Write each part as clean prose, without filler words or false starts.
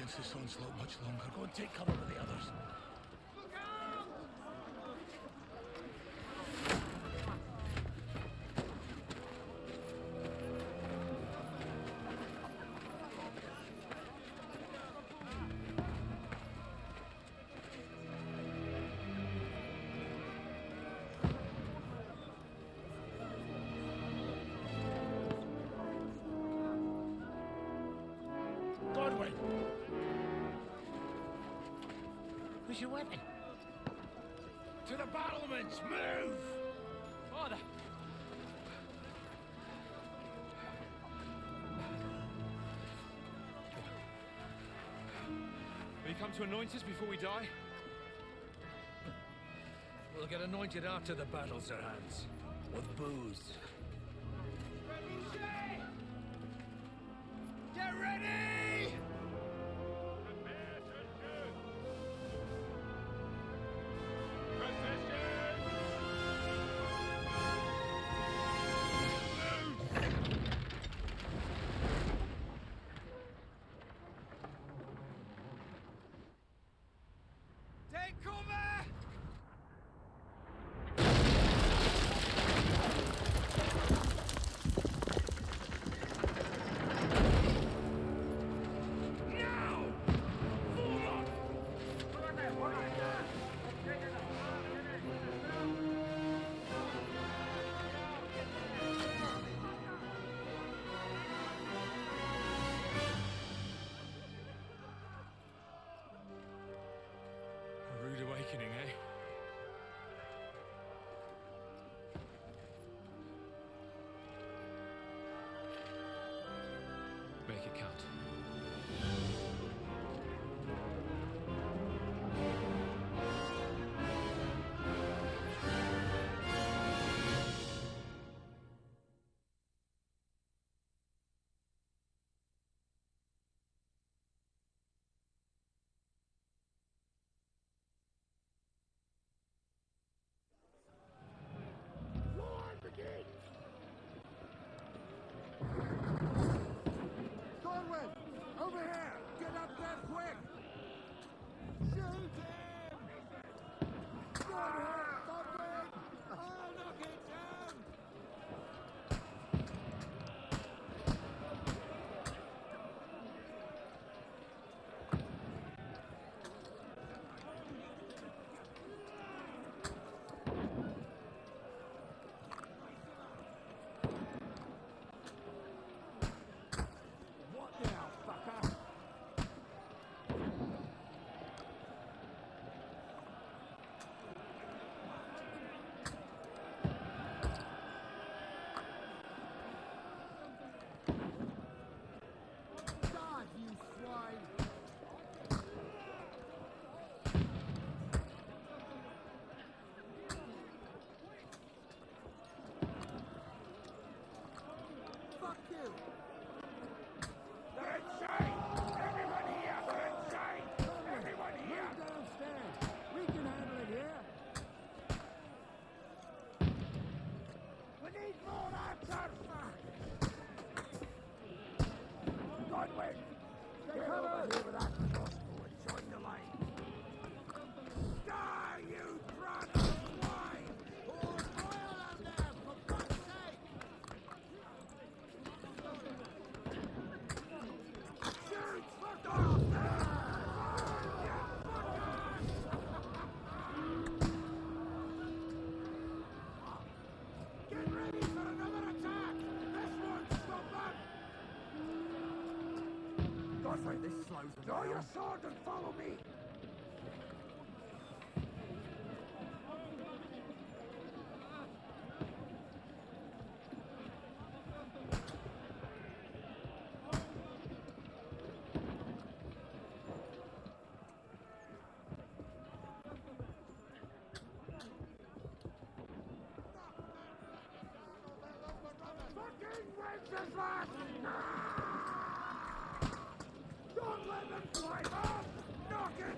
against this onslaught much longer. Go and take cover with the others. Where's your weapon? To the battlements! Move! Father! Will you come to anoint us before we die? We'll get anointed after the battles are hands. With booze. Get ready! Take cover! A rude awakening, eh? Make it count. Godwin! Over here! Get up there quick! Shoot him! Good hit, Godwin! I'll knock it down! What now, fucker? God, you swine! Fuck you! They're insane! Everyone here! They're insane! Everyone here! Move downstairs! We can handle it here! We need more answers! Godwin! Get over here with that crossbow and join the line! Die, you brat of swine! Pour oil on them, for God's sake! Shoot! Fuck off! Get ready for another attack! This won't stop them! Godfrey, this slows them Draw your sword and follow me! Fucking Wenceslas! Don't let them climb up! Knock it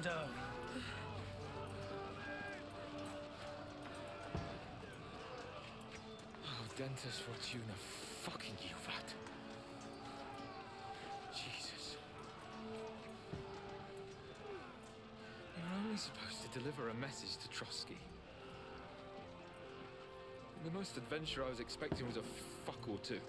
Lando. Oh, Dentes Fortuna, fucking Juvat. Jesus. You're only supposed to deliver a message to Trotsky. The most adventure I was expecting was a fuck or two.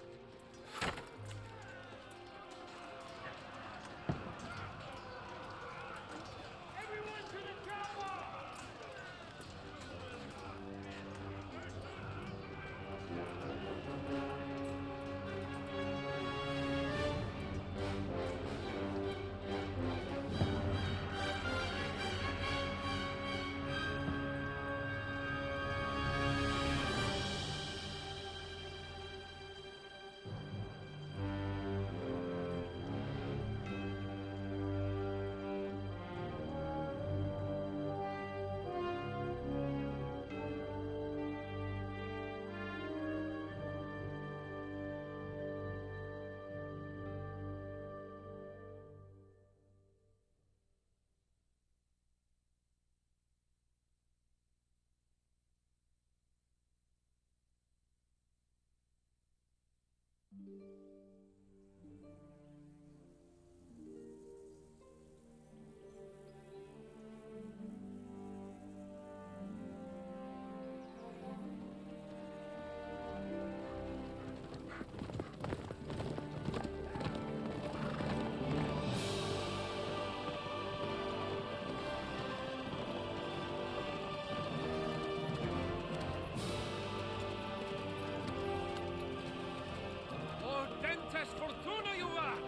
Dentes Fortuna, Juvat!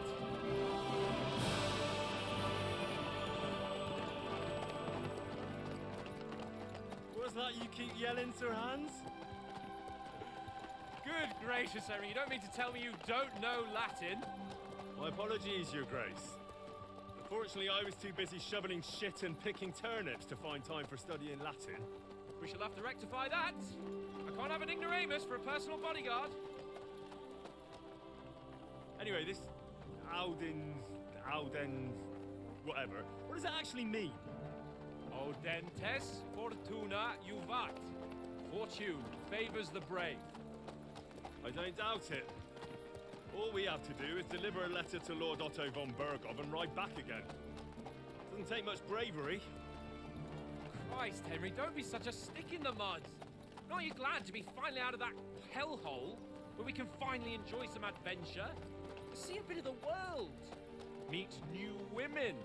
What's that you keep yelling, Sir Hans? Good gracious, Henry, you don't mean to tell me you don't know Latin? My apologies, Your Grace. Unfortunately, I was too busy shoveling shit and picking turnips to find time for studying Latin. We shall have to rectify that. I can't have an ignoramus for a personal bodyguard. Anyway, this Auden, whatever. What does that actually mean? O Dentes Fortuna Juvat. Fortune favors the brave. I don't doubt it. All we have to do is deliver a letter to Lord Otto von Bergov and ride back again. Doesn't take much bravery. Christ, Henry, don't be such a stick in the mud. Aren't you glad to be finally out of that hellhole where we can finally enjoy some adventure? See a bit of the world, meet new women,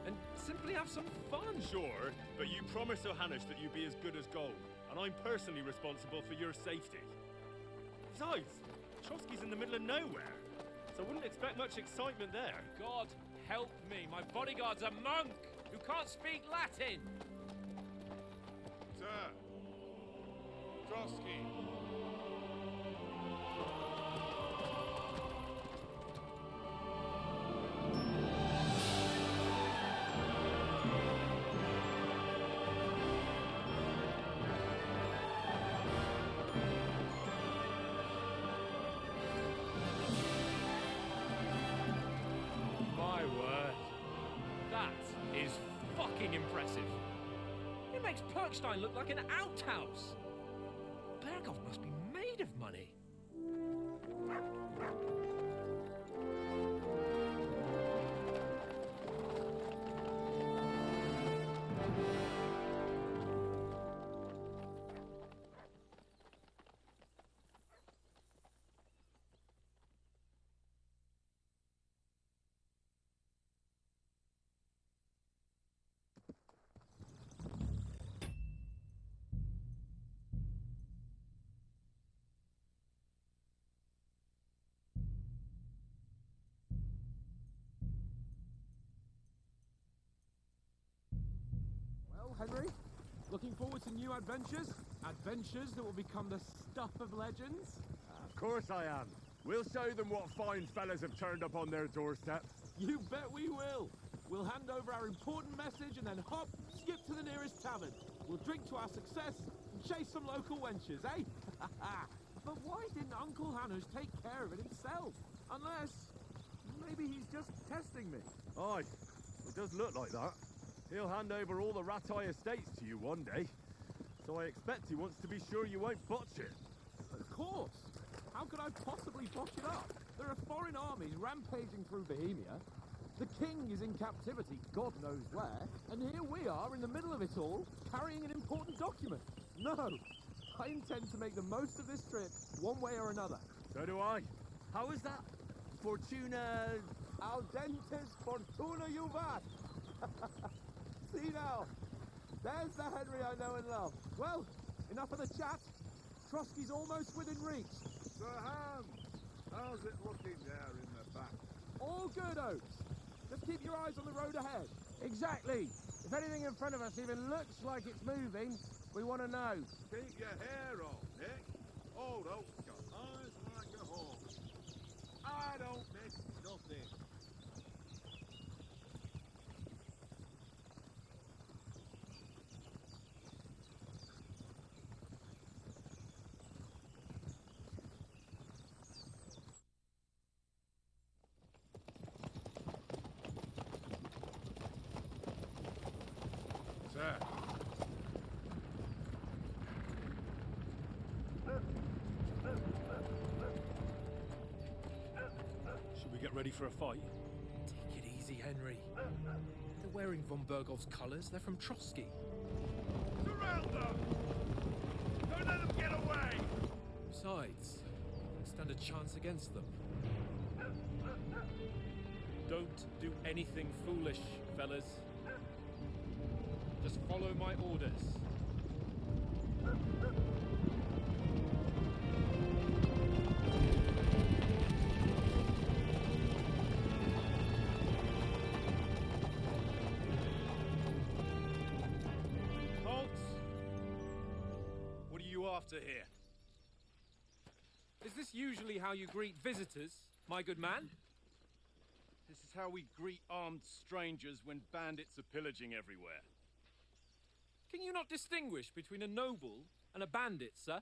and simply have some fun. Sure, but you promised Johannes that you'd be as good as gold, and I'm personally responsible for your safety. Besides, Trotsky's in the middle of nowhere, so I wouldn't expect much excitement there. God help me, my bodyguard's a monk who can't speak Latin. Sir, Trotsky. My word, that is fucking impressive. It makes Perkstein look like an outhouse. Bergov must be made of money. Well, Henry, looking forward to new adventures? Adventures that will become the stuff of legends? Of course I am. We'll show them what fine fellas have turned up on their doorstep. You bet we will. We'll hand over our important message and then hop, skip to the nearest tavern. We'll drink to our success and chase some local wenches, eh? But why didn't Uncle Hanus take care of it himself? Unless, maybe he's just testing me. Aye, it does look like that. He'll hand over all the Rattay estates to you one day. So I expect he wants to be sure you won't botch it. Of course. How could I possibly botch it up? There are foreign armies rampaging through Bohemia. The king is in captivity, God knows where, and here we are in the middle of it all, carrying an important document. No, I intend to make the most of this trip, one way or another. So do I. How is that? Fortuna... Al dentes fortuna juvat. See now, there's the Henry I know and love. Well, enough of the chat. Trotsky's almost within reach. Sir Hans, how's it looking there in the back? All good, Oates. Just keep your eyes on the road ahead. Exactly. If anything in front of us even looks like it's moving, we want to know. Keep your hair on, Nick. Old Oak's got eyes like a hawk. I don't miss nothing. Sir. Should we get ready for a fight? Take it easy, Henry. They're wearing von Bergov's colours. They're from Trotsky. Surround them! Don't let them get away! Besides, stand a chance against them. Don't do anything foolish, fellas. Just follow my orders. Halt! What are you after here? Is this usually how you greet visitors, my good man? This is how we greet armed strangers when bandits are pillaging everywhere. Can you not distinguish between a noble and a bandit, sir?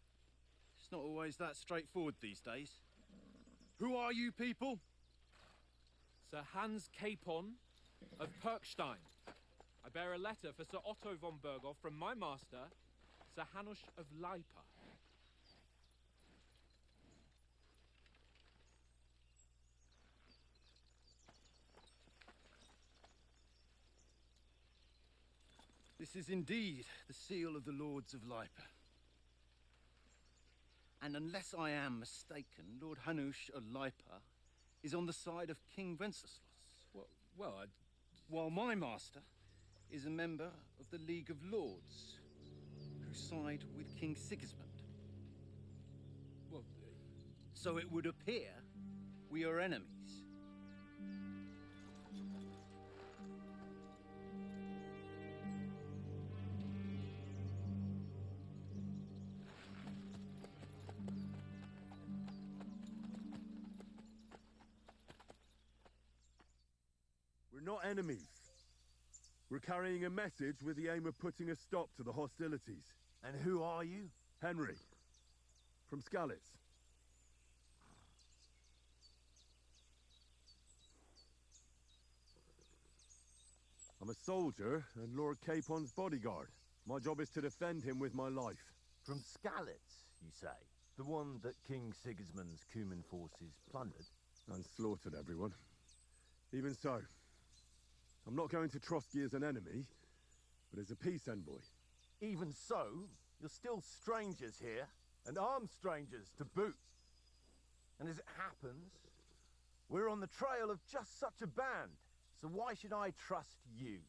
It's not always that straightforward these days. Who are you people? Sir Hans Capon of Perkstein. I bear a letter for Sir Otto von Berghoff from my master, Sir Hanush of Lipa. This is indeed the seal of the Lords of Lipa. And unless I am mistaken, Lord Hanush of Lipa is on the side of King Wenceslas. While my master is a member of the League of Lords, who side with King Sigismund. So it would appear we are enemies. We're not enemies. We're carrying a message with the aim of putting a stop to the hostilities. And who are you? Henry, from Skalitz. I'm a soldier and Lord Capon's bodyguard. My job is to defend him with my life. From Skalitz, you say? The one that King Sigismund's Cuman forces plundered? And slaughtered everyone. Even so, I'm not going to Trotsky as an enemy, but as a peace envoy. Even so, you're still strangers here, and armed strangers to boot. And as it happens, we're on the trail of just such a band, so why should I trust you?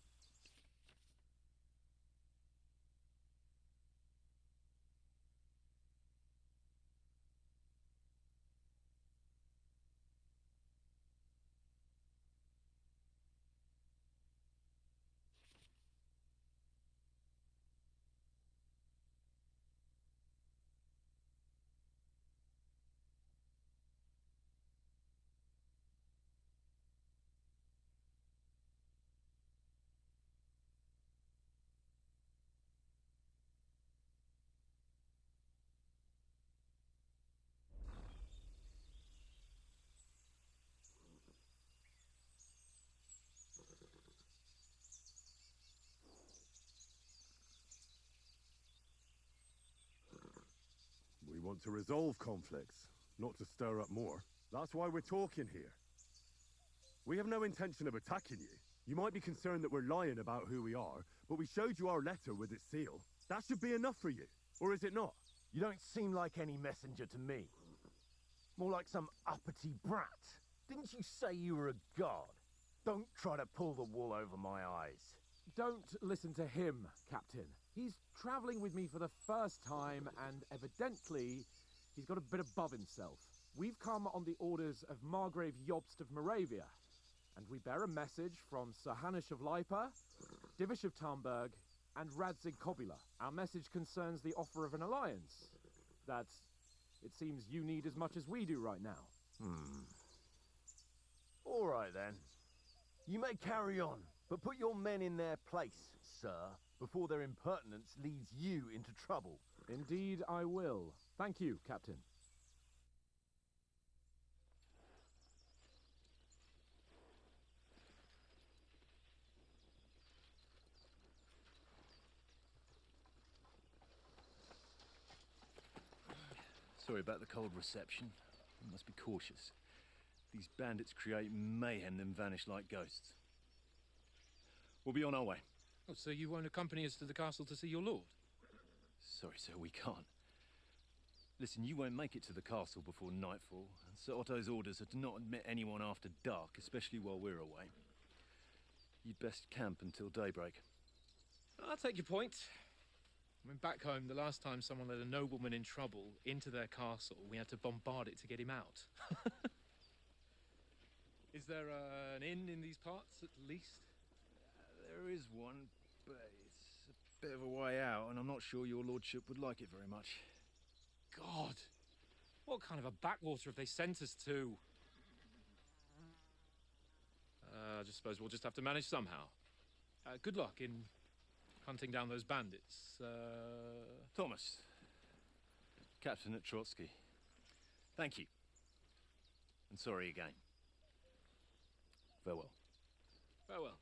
We want to resolve conflicts, not to stir up more. That's why we're talking here. We have no intention of attacking you. You might be concerned that we're lying about who we are, but we showed you our letter with its seal. That should be enough for you, or is it not? You don't seem like any messenger to me. More like some uppity brat. Didn't you say you were a god? Don't try to pull the wool over my eyes. Don't listen to him, Captain. He's travelling with me for the first time, and evidently, he's got a bit above himself. We've come on the orders of Margrave Jobst of Moravia, and we bear a message from Sir Hanush of Lipa, Divish of Tarnberg, and Radzig Kobula. Our message concerns the offer of an alliance that it seems you need as much as we do right now. All right then. You may carry on, but put your men in their place, sir, before their impertinence leads you into trouble. Indeed I will. Thank you, Captain. Sorry about the cold reception. We must be cautious. These bandits create mayhem then vanish like ghosts. We'll be on our way. Oh, so you won't accompany us to the castle to see your lord? Sorry, sir, we can't. Listen, you won't make it to the castle before nightfall, and Sir Otto's orders are to not admit anyone after dark, especially while we're away. You'd best camp until daybreak. I'll take your point. I mean, back home, the last time someone led a nobleman in trouble into their castle, we had to bombard it to get him out. Is there an inn in these parts, at least? There is one, but it's a bit of a way out, and I'm not sure your lordship would like it very much. God! What kind of a backwater have they sent us to? I just suppose we'll just have to manage somehow. Good luck in hunting down those bandits. Thomas, Captain at Trotsky. Thank you. And sorry again. Farewell. Farewell.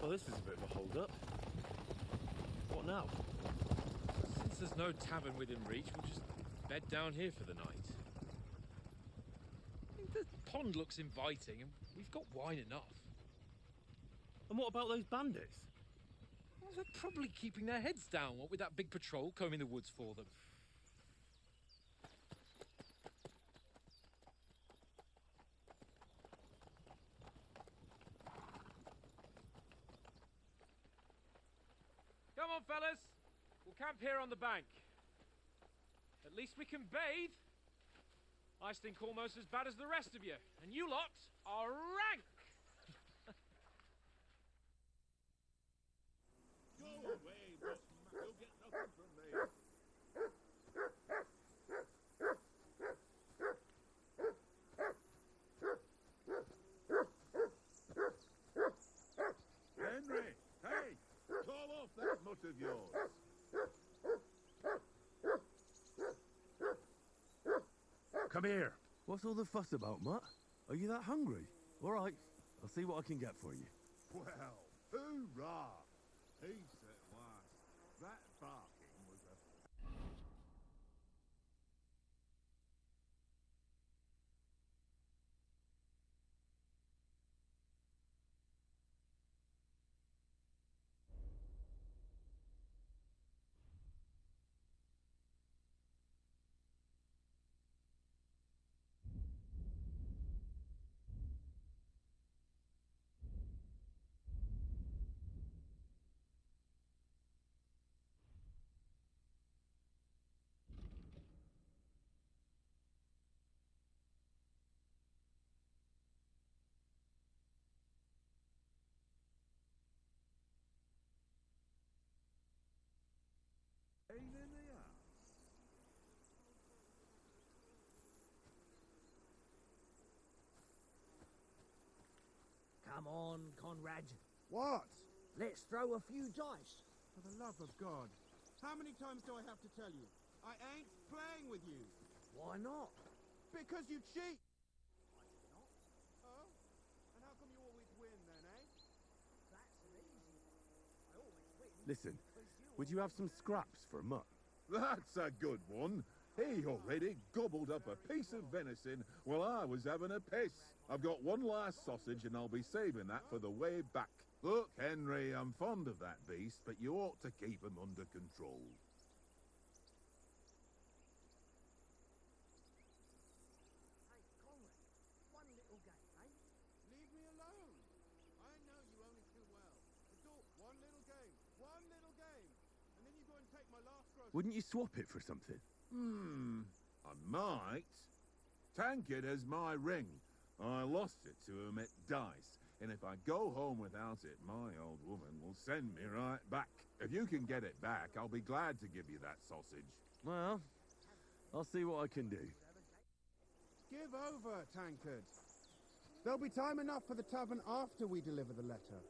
Well, this is a bit of a hold-up. What now? Since there's no tavern within reach, we'll just bed down here for the night. The pond looks inviting, and we've got wine enough. And what about those bandits? Well, they're probably keeping their heads down, what with that big patrol combing the woods for them. Come on, fellas. We'll camp here on the bank. At least we can bathe. I stink almost as bad as the rest of you, and you lot are rank. Go away, but you'll get nothing from me. Henry, hey, call off that mutt of yours. Come here. What's all the fuss about, Mutt? Are you that hungry? All right, I'll see what I can get for you. Well, hoorah! He said was. That barking was a... pain in the ass. Come on, Conrad. What? Let's throw a few dice. For the love of God, how many times do I have to tell you? I ain't playing with you. Why not? Because you cheat. Oh? And how come Listen, would you have some scraps for Mutt? That's a good one. He already gobbled up a piece of venison while I was having a piss. I've got one last sausage and I'll be saving that for the way back. Look, Henry, I'm fond of that beast, but you ought to keep him under control. Hey, Conrad, one little game, eh? Leave me alone. I know you only too well. It's all one little game, and then you go and take my last grocery. Wouldn't you swap it for something? I might. Tankard has my ring. I lost it to him at dice, and if I go home without it, my old woman will send me right back. If you can get it back, I'll be glad to give you that sausage. Well, I'll see what I can do. Give over, Tankard. There'll be time enough for the tavern after we deliver the letter.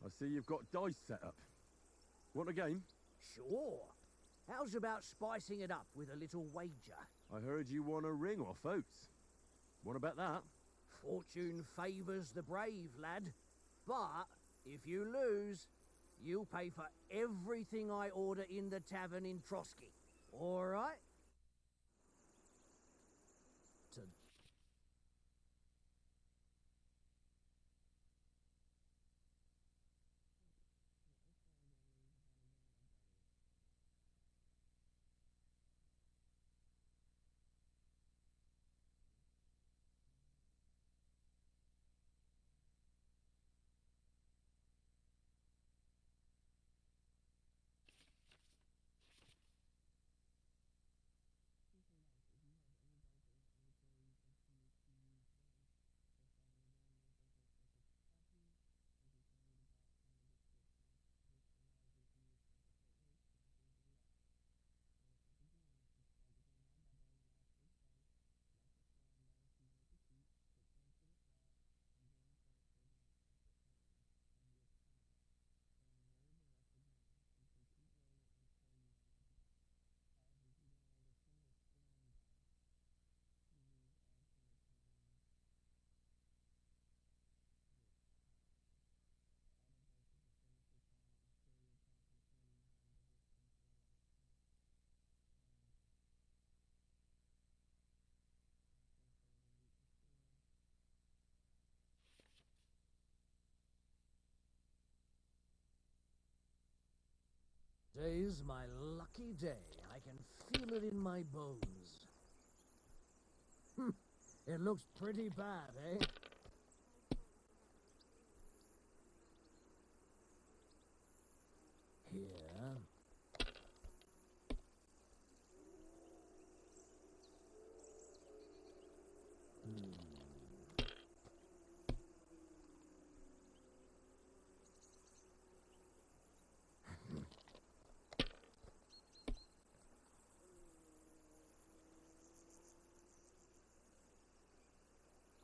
I see you've got dice set up. Want a game? Sure. How's about spicing it up with a little wager? I heard you won a ring off Oates. What about that? Fortune favours the brave, lad. But if you lose, you'll pay for everything I order in the tavern in Trotsky. All right? To Today's my lucky day. I can feel it in my bones. It looks pretty bad, eh? Here.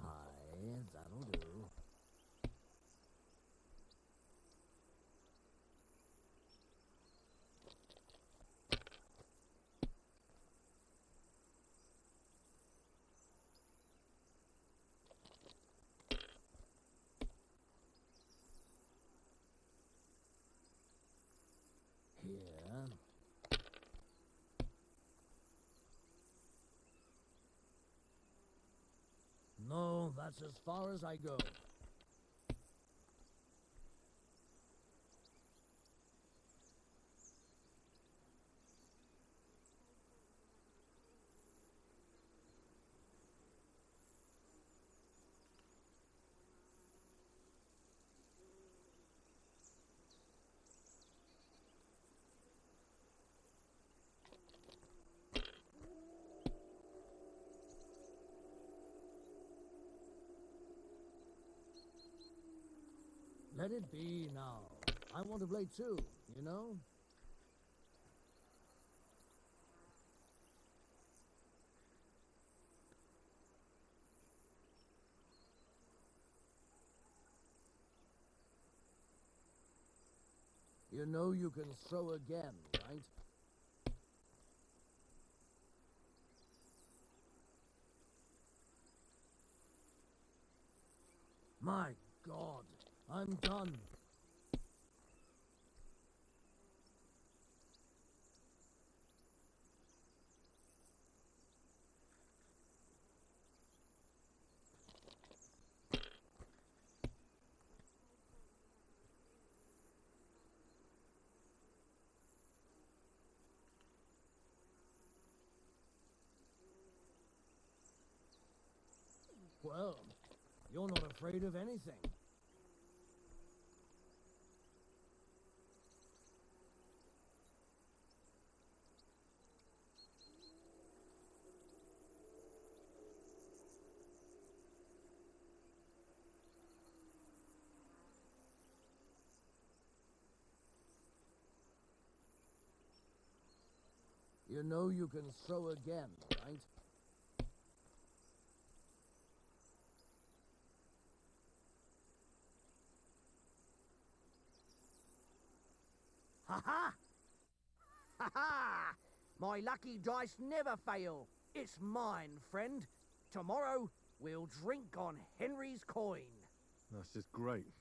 Aye, that'll do. Here. No, that's as far as I go. Let it be now. I want to play too, you know? You know you can throw again, right? My God, I'm done. Well, you're not afraid of anything. You know you can throw again, right? Ha ha! Ha ha! My lucky dice never fail. It's mine, friend. Tomorrow, we'll drink on Henry's coin. That's just great.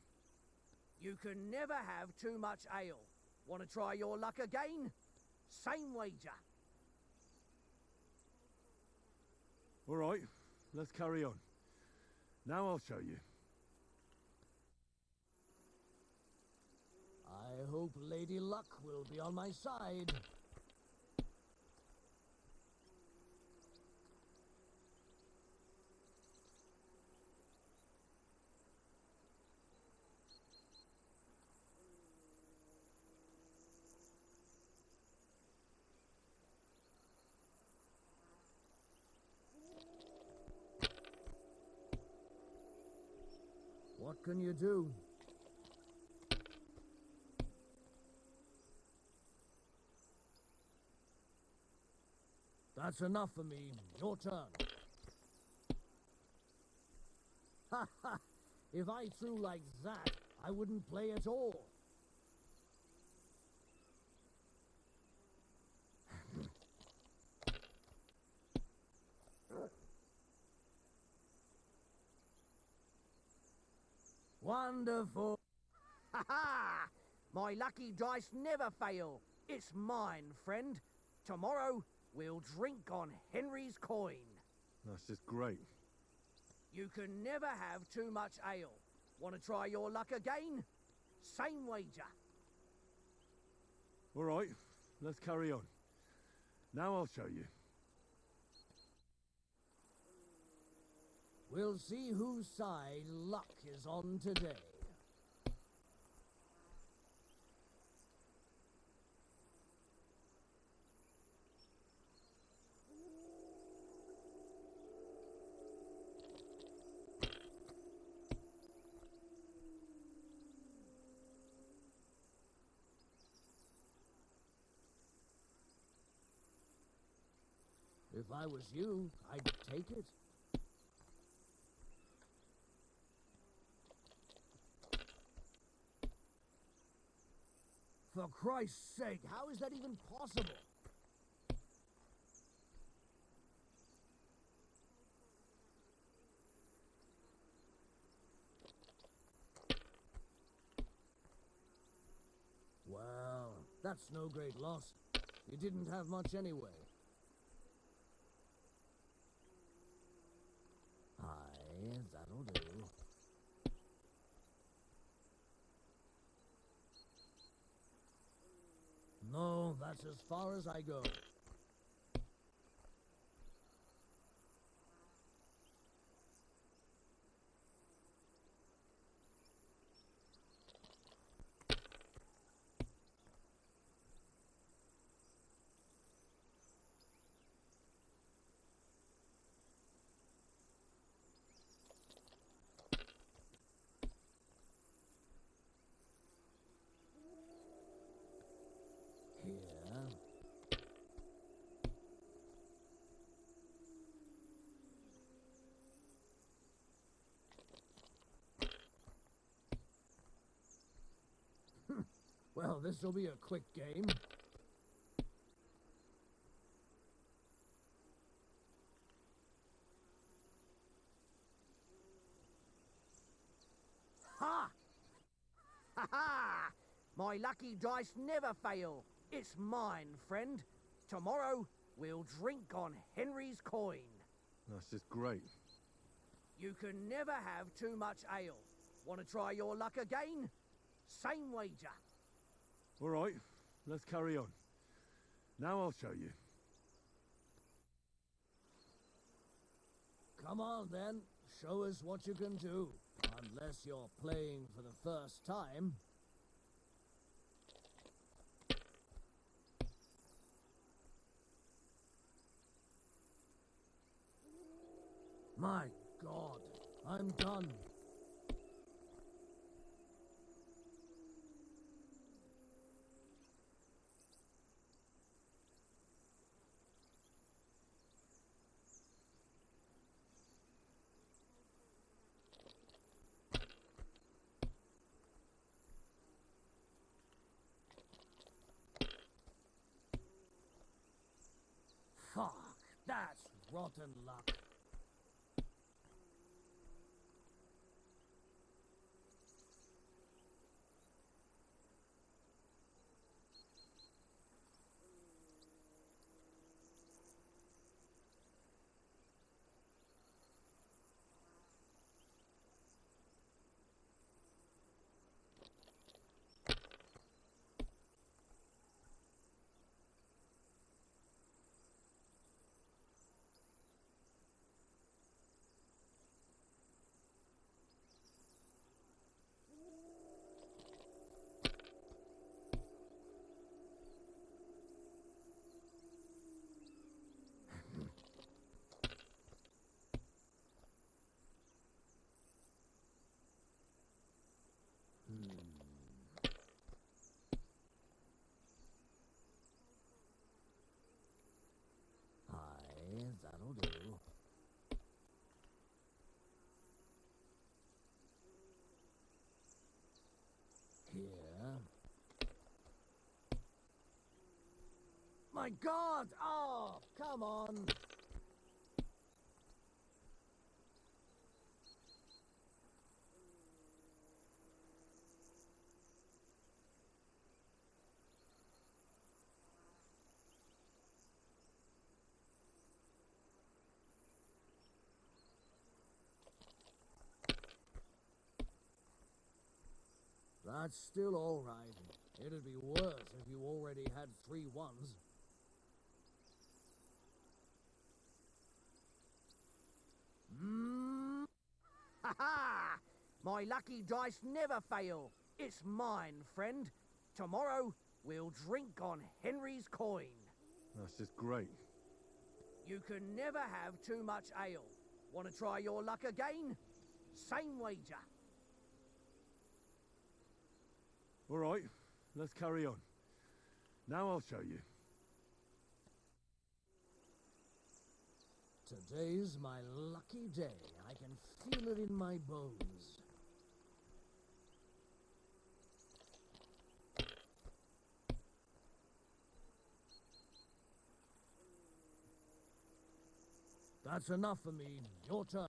You can never have too much ale. Want to try your luck again? Same wager. All right, let's carry on. Now I'll show you. I hope Lady Luck will be on my side. What can you do? That's enough for me. Your turn. Ha ha! If I threw like that, I wouldn't play at all. Wonderful. Ha ha! My lucky dice never fail. It's mine, friend. Tomorrow, we'll drink on Henry's coin. That's just great. You can never have too much ale. Want to try your luck again? Same wager. All right, let's carry on. Now I'll show you. We'll see whose side luck is on today. If I was you, I'd take it. For Christ's sake, how is that even possible? Well, that's no great loss. You didn't have much anyway. Aye, that'll do. No, that's as far as I go. Here. Well, this'll be a quick game. Ha! Ha ha! My lucky dice never fail. It's mine, friend. Tomorrow, we'll drink on Henry's coin. That's just great. You can never have too much ale. Want to try your luck again? Same wager. All right, let's carry on. Now I'll show you. Come on, then. Show us what you can do. Unless you're playing for the first time. My God, I'm done. Fuck, that's rotten luck. Aye, that'll do. Here. My God! Oh, come on! That's still all right. It'd be worse if you already had 3 ones. Ha ha! My lucky dice never fail. It's mine, friend. Tomorrow, we'll drink on Henry's coin. That's just great. You can never have too much ale. Want to try your luck again? Same wager. All right, let's carry on. Now I'll show you. Today's my lucky day. I can feel it in my bones. That's enough for me. Your turn.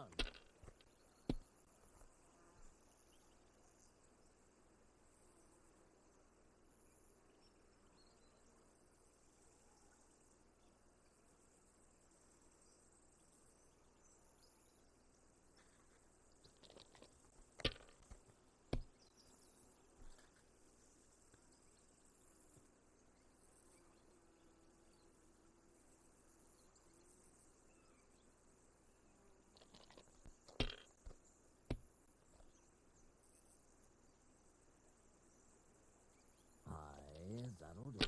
That'll do.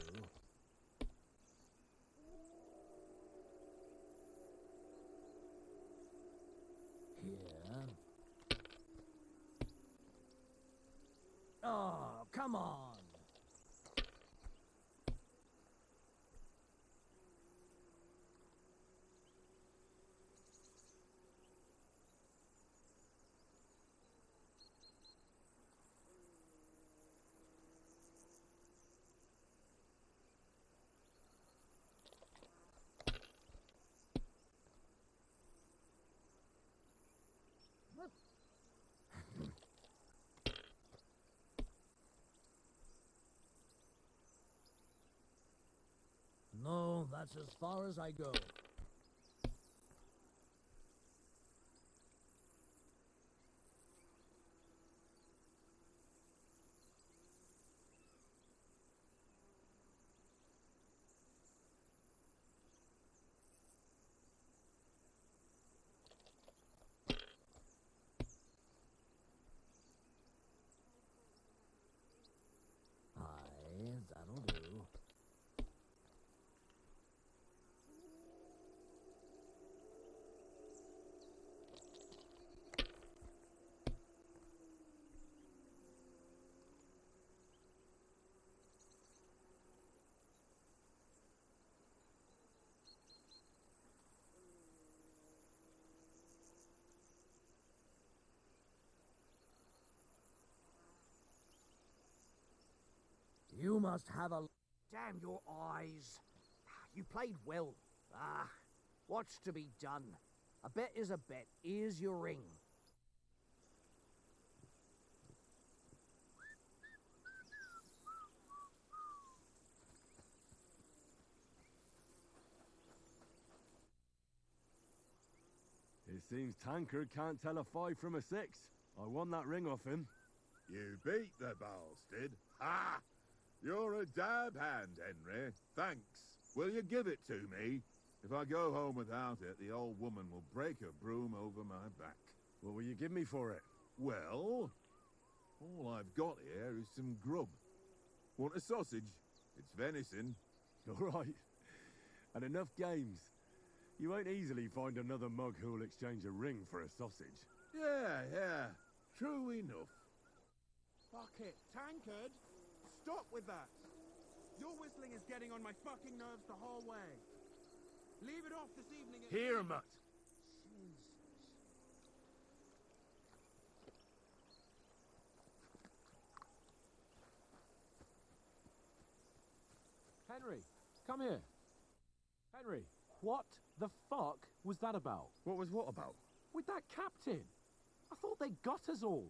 Here. Oh, come on. That's as far as I go. Aye, that'll do. You must have a... Damn your eyes. You played well. Ah, what's to be done? A bet is a bet. Here's your ring. It seems Tankard can't tell a 5 from a 6. I won that ring off him. You beat the bastard. Ha! You're a dab hand, Henry. Thanks. Will you give it to me? If I go home without it, the old woman will break her broom over my back. What will you give me for it? Well, all I've got here is some grub. Want a sausage? It's venison. All right. And enough games. You won't easily find another mug who'll exchange a ring for a sausage. Yeah. True enough. Fuck it. Tankard! Stop with that! Your whistling is getting on my fucking nerves the whole way. Leave it off this evening at... Here, mutt. Henry, come here. Henry, what the fuck was that about? What was what about? With that captain? I thought they got us all.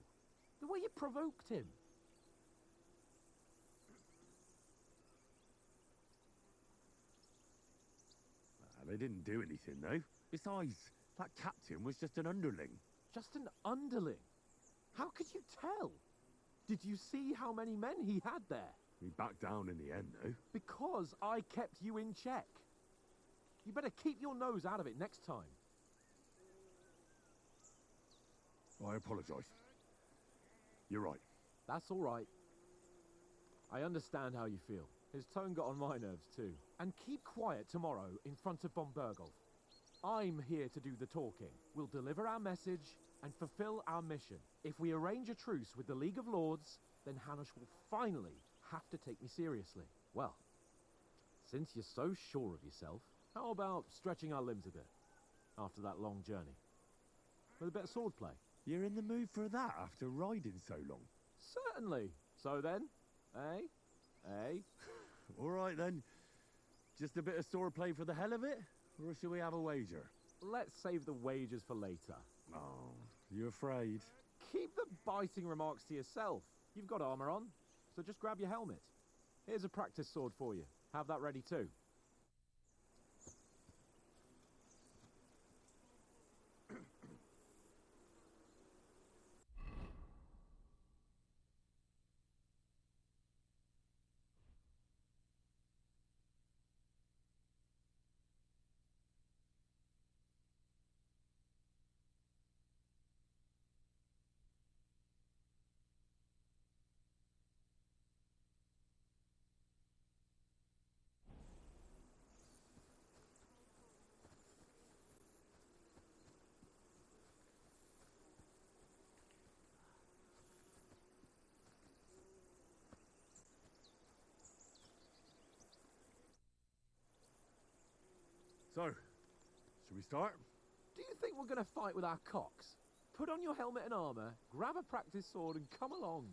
The way you provoked him. They didn't do anything, though. Besides, that captain was just an underling. Just an underling? How could you tell? Did you see how many men he had there? We backed down in the end, though. Because I kept you in check. You better keep your nose out of it next time. I apologise. You're right. That's all right. I understand how you feel. His tone got on my nerves too. And keep quiet tomorrow in front of von Bergolf. I'm here to do the talking. We'll deliver our message and fulfill our mission. If we arrange a truce with the League of Lords, then Hanush will finally have to take me seriously. Well, since you're so sure of yourself, how about stretching our limbs a bit after that long journey? With a bit of swordplay. You're in the mood for that after riding so long? Certainly. So then, All right, then. Just a bit of swordplay for the hell of it? Or shall we have a wager? Let's save the wagers for later. Oh, you afraid? Keep the biting remarks to yourself. You've got armor on, so just grab your helmet. Here's a practice sword for you. Have that ready too. So, shall we start? Do you think we're going to fight with our cocks? Put on your helmet and armor, grab a practice sword and come along.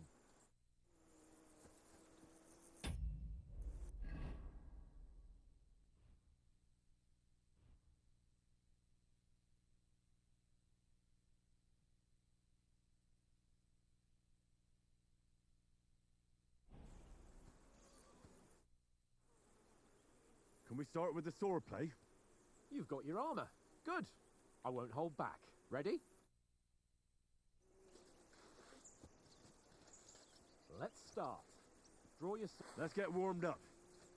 Can we start with the sword play? You've got your armor. Good. I won't hold back. Ready? Let's start. Draw your... Let's get warmed up.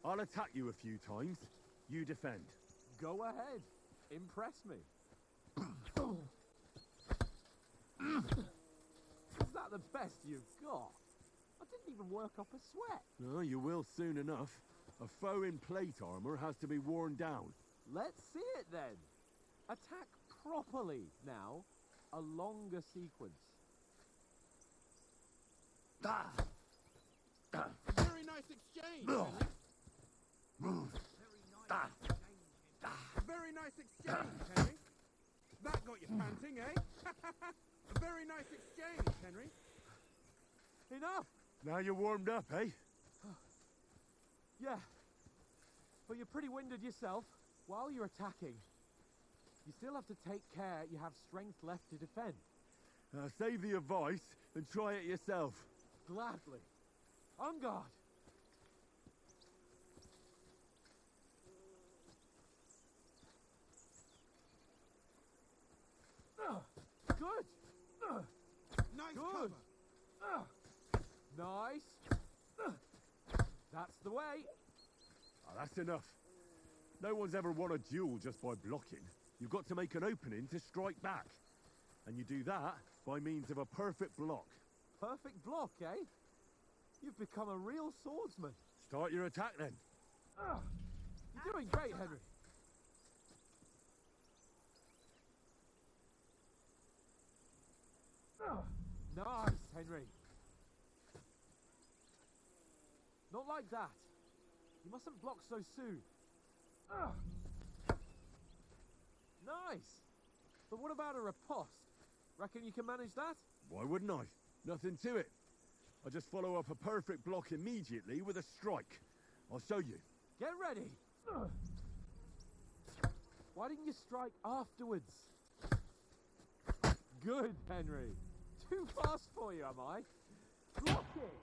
I'll attack you a few times. You defend. Go ahead. Impress me. Is that the best you've got? I didn't even work up a sweat. No, you will soon enough. A foe in plate armor has to be worn down. Let's see it then. Attack properly now. A longer sequence. Very nice exchange, Henry. Very nice exchange, Henry. That got you panting, eh? A very nice exchange, Henry. Enough! Now you're warmed up, eh? Yeah. But you're pretty winded yourself. While you're attacking, you still have to take care you have strength left to defend. Save the advice and try it yourself. Gladly. On guard. Good. Nice Good. cover. Nice. That's the way. Oh, that's enough. No one's ever won a duel just by blocking. You've got to make an opening to strike back. And you do that by means of a perfect block. Perfect block, eh? You've become a real swordsman. Start your attack then. You're doing great, Henry. Nice, Henry. Not like that. You mustn't block so soon. Nice. But what about a riposte? Reckon you can manage that? Why wouldn't I? Nothing to it. I just follow up a perfect block immediately with a strike. I'll show you. Get ready. Why didn't you strike afterwards? Good, Henry. Too fast for you, am I? Block it!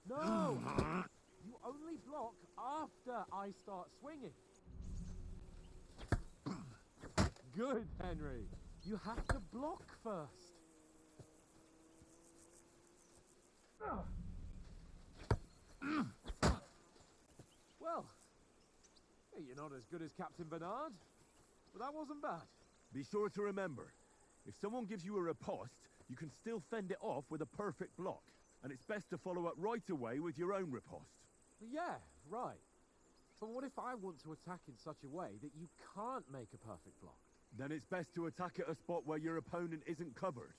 No! You only block after I start swinging. Good, Henry. You have to block first. Well, hey, you're not as good as Captain Bernard, but that wasn't bad. Be sure to remember, if someone gives you a riposte, you can still fend it off with a perfect block. And it's best to follow up right away with your own riposte. Yeah, right. But what if I want to attack in such a way that you can't make a perfect block? Then it's best to attack at a spot where your opponent isn't covered.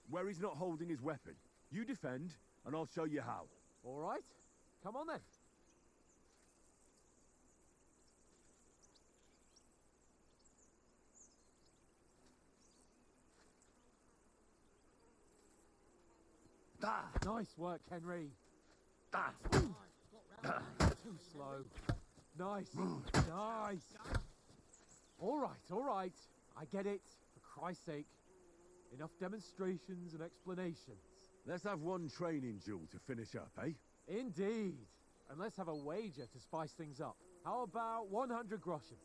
Where he's not holding his weapon. You defend, and I'll show you how. All right. Come on then. Nice work, Henry. Too slow. Nice. Nice. All right. I get it. For Christ's sake. Enough demonstrations and explanations. Let's have one training duel to finish up, eh? Indeed. And let's have a wager to spice things up. How about 100 groschen?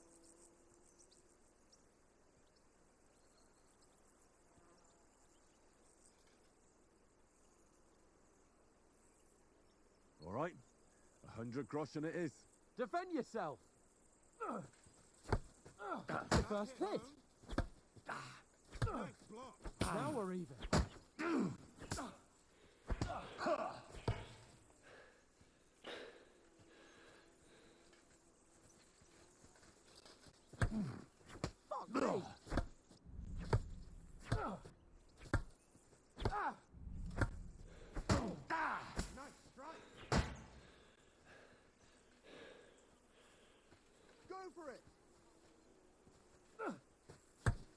All right. 100 groschen it is. Defend yourself! First hit! Nice block. Now we're even. Fuck me! Nice strike. Go for it.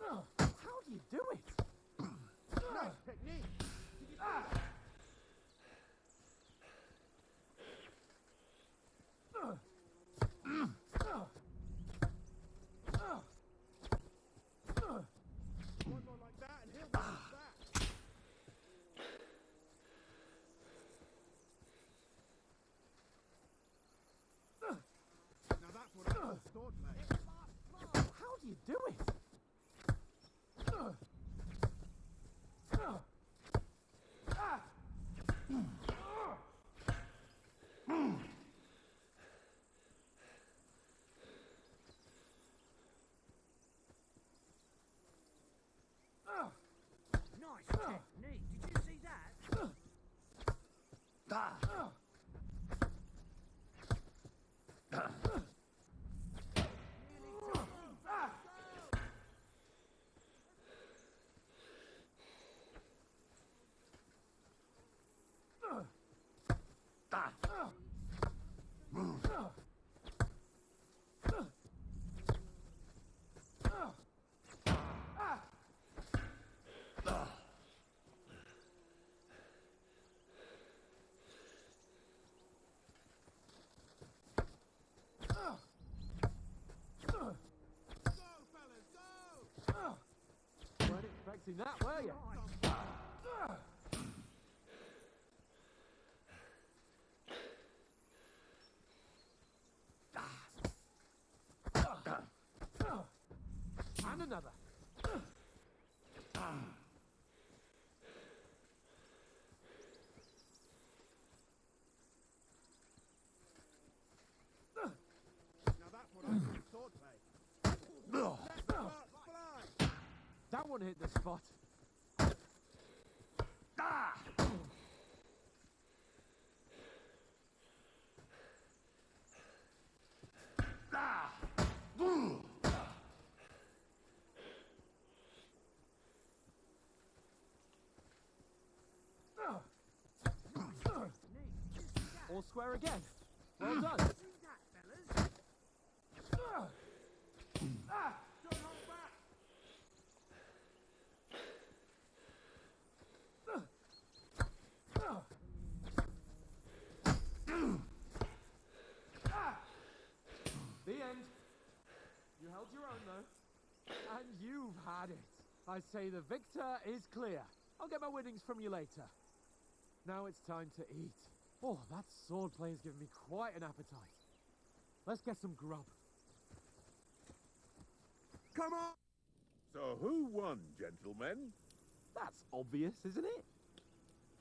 How do you do it? Nice technique. Did you see that? One more like that and he'll be back. sword blade. How do you do it? Nice technique. Did you see that? Weren't expecting that, were you? And another. Now that's what I call sword blade. Let the sparks fly! That one hit the spot. All square again. Well done. See that, fellas? Don't hold back! The end. You held your own, though. And you've had it. I say the victor is clear. I'll get my winnings from you later. Now it's time to eat. Oh, that swordplay has given me quite an appetite. Let's get some grub. Come on! So who won, gentlemen? That's obvious, isn't it?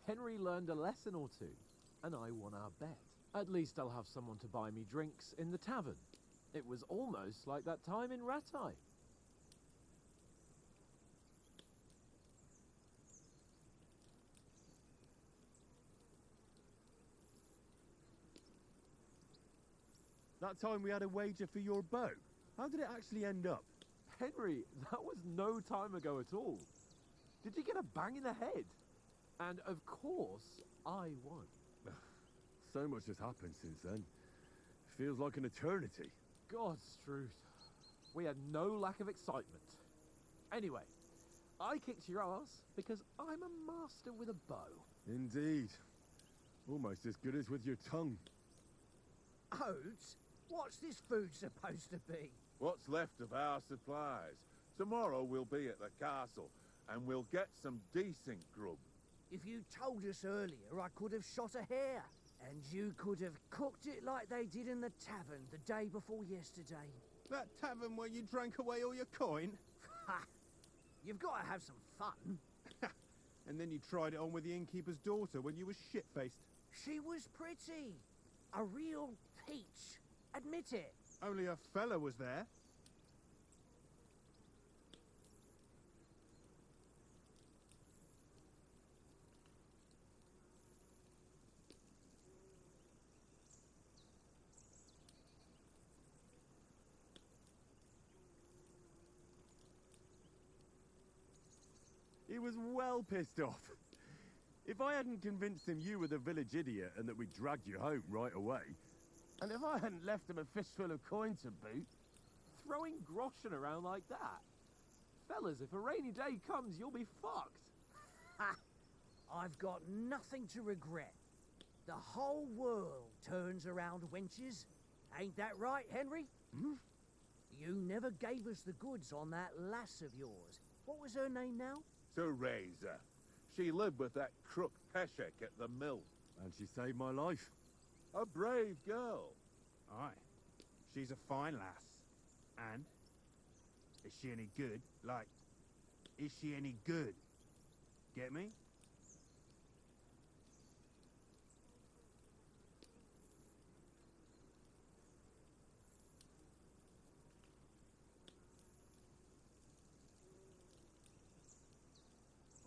Henry learned a lesson or two, and I won our bet. At least I'll have someone to buy me drinks in the tavern. It was almost like that time in Rattay. That time we had a wager for your bow. How did it actually end up? Henry, that was no time ago at all. Did you get a bang in the head? And of course, I won. So much has happened since then. Feels like an eternity. God's truth. We had no lack of excitement. Anyway, I kicked your ass because I'm a master with a bow. Indeed. Almost as good as with your tongue. Oats? What's this food supposed to be? What's left of our supplies? Tomorrow we'll be at the castle, and we'll get some decent grub. If you told us earlier, I could have shot a hare. And you could have cooked it like they did in the tavern the day before yesterday. That tavern where you drank away all your coin? Ha! You've got to have some fun. And then you tried it on with the innkeeper's daughter when you were shit-faced. She was pretty. A real peach. Admit it. Only a fella was there. He was well pissed off. If I hadn't convinced him you were the village idiot and that we dragged you home right away... And if I hadn't left him a fistful of coin to boot, throwing groschen around like that. Fellas, if a rainy day comes, you'll be fucked. Ha! I've got nothing to regret. The whole world turns around wenches. Ain't that right, Henry? Hmm? You never gave us the goods on that lass of yours. What was her name now? Teresa. She lived with that crook Peshek at the mill. And she saved my life. A brave girl. Aye. She's a fine lass. And? Is she any good? Like, is she any good? Get me?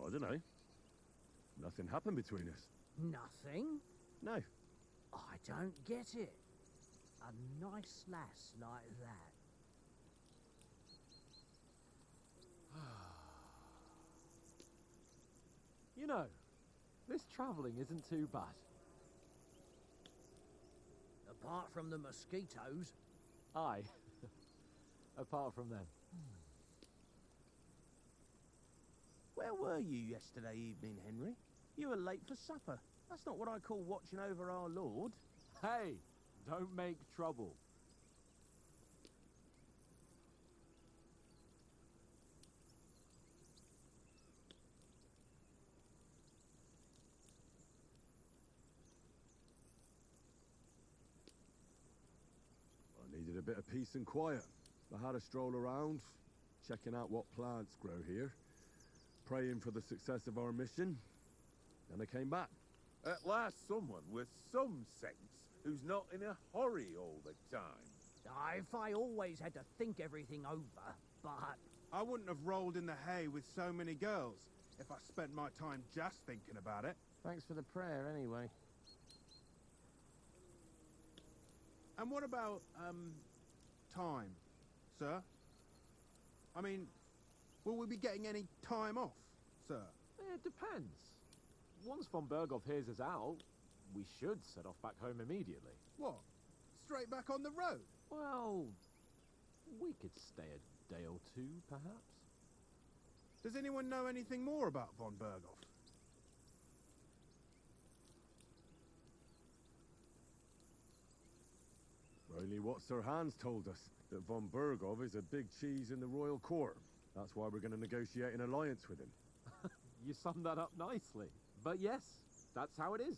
I don't know. Nothing happened between us. Nothing? No. I don't get it. A nice lass like that. You know, this travelling isn't too bad. Apart from the mosquitoes. Aye. Apart from them. Where were you yesterday evening, Henry? You were late for supper. That's not what I call watching over our Lord. Hey, don't make trouble. I needed a bit of peace and quiet. I had a stroll around, checking out what plants grow here, praying for the success of our mission, and I came back. At last someone with some sense who's not in a hurry all the time. If I always had to think everything over, but... I wouldn't have rolled in the hay with so many girls if I spent my time just thinking about it. Thanks for the prayer, anyway. And what about, time, sir? I mean, will we be getting any time off, sir? It depends. Once von Berghoff hears us out, we should set off back home immediately. What? Straight back on the road? Well, we could stay a day or two, perhaps. Does anyone know anything more about von Berghoff? Only what Sir Hans told us, that von Berghoff is a big cheese in the royal court. That's why we're going to negotiate an alliance with him. You summed that up nicely. But yes, that's how it is.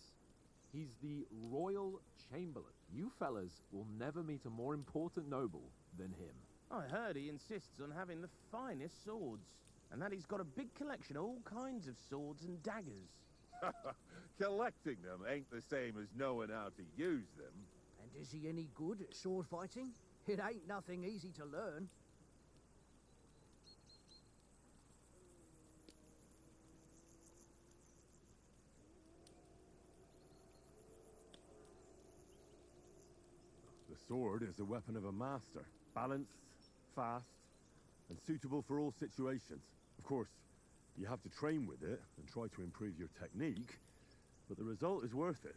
He's the Royal Chamberlain. You fellas will never meet a more important noble than him. I heard he insists on having the finest swords, and that he's got a big collection of all kinds of swords and daggers. Collecting them ain't the same as knowing how to use them. And is he any good at sword fighting? It ain't nothing easy to learn. The sword is the weapon of a master. Balanced, fast, and suitable for all situations. Of course, you have to train with it and try to improve your technique, but the result is worth it.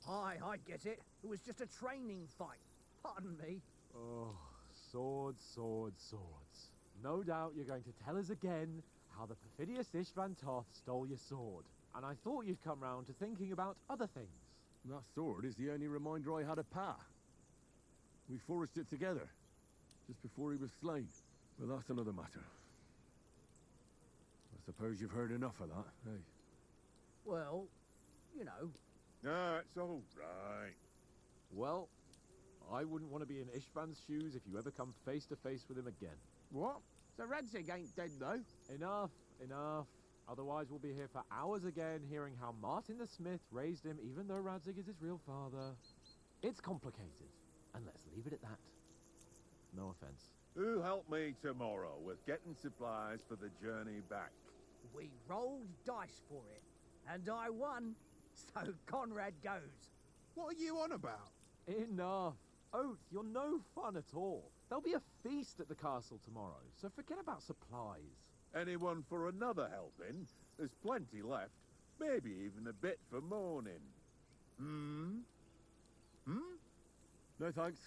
Aye, I get it. It was just a training fight. Pardon me. Oh, swords, swords, swords. No doubt you're going to tell us again how the perfidious Ishvan Toth stole your sword. And I thought you'd come round to thinking about other things. That sword is the only reminder I had of Pa. We forged it together, just before he was slain. But that's another matter. I suppose you've heard enough of that, eh? Well, you know. No, it's all right. Well, I wouldn't want to be in Ishvan's shoes if you ever come face to face with him again. What? So Radzig ain't dead, though? Enough, enough. Otherwise we'll be here for hours again hearing how Martin the Smith raised him even though Radzig is his real father. It's complicated, and let's leave it at that. No offense. Who'll help me tomorrow with getting supplies for the journey back? We rolled dice for it, and I won, so Conrad goes. What are you on about? Enough. Oath, you're no fun at all. There'll be a feast at the castle tomorrow, so forget about supplies. Anyone for another helping? There's plenty left. Maybe even a bit for morning. No thanks.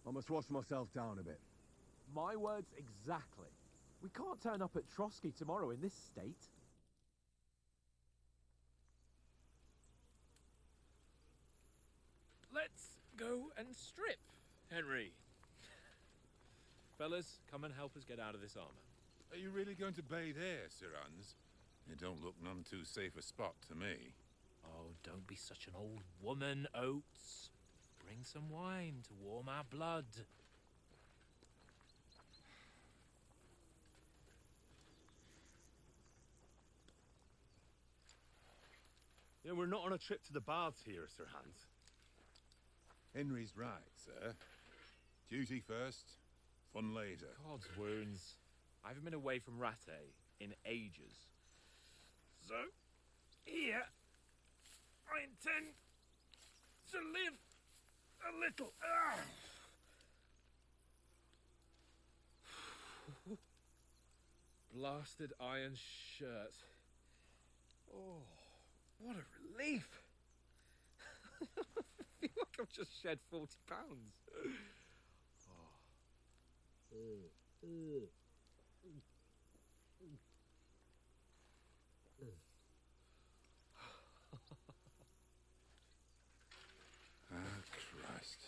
I must wash myself down a bit. My words exactly. We can't turn up at Trotsky tomorrow in this state. Let's go and strip, Henry. Fellas, come and help us get out of this armor. Are you really going to bathe here, Sir Hans? It don't look none too safe a spot to me. Oh, don't be such an old woman, Oates. Bring some wine to warm our blood. You know, we're not on a trip to the baths here, Sir Hans. Henry's right, sir. Duty first, fun later. God's wounds. I haven't been away from Rattay in ages. So, here, I intend to live a little. Blasted iron shirt. Oh, what a relief. I feel like I've just shed 40 pounds. Christ.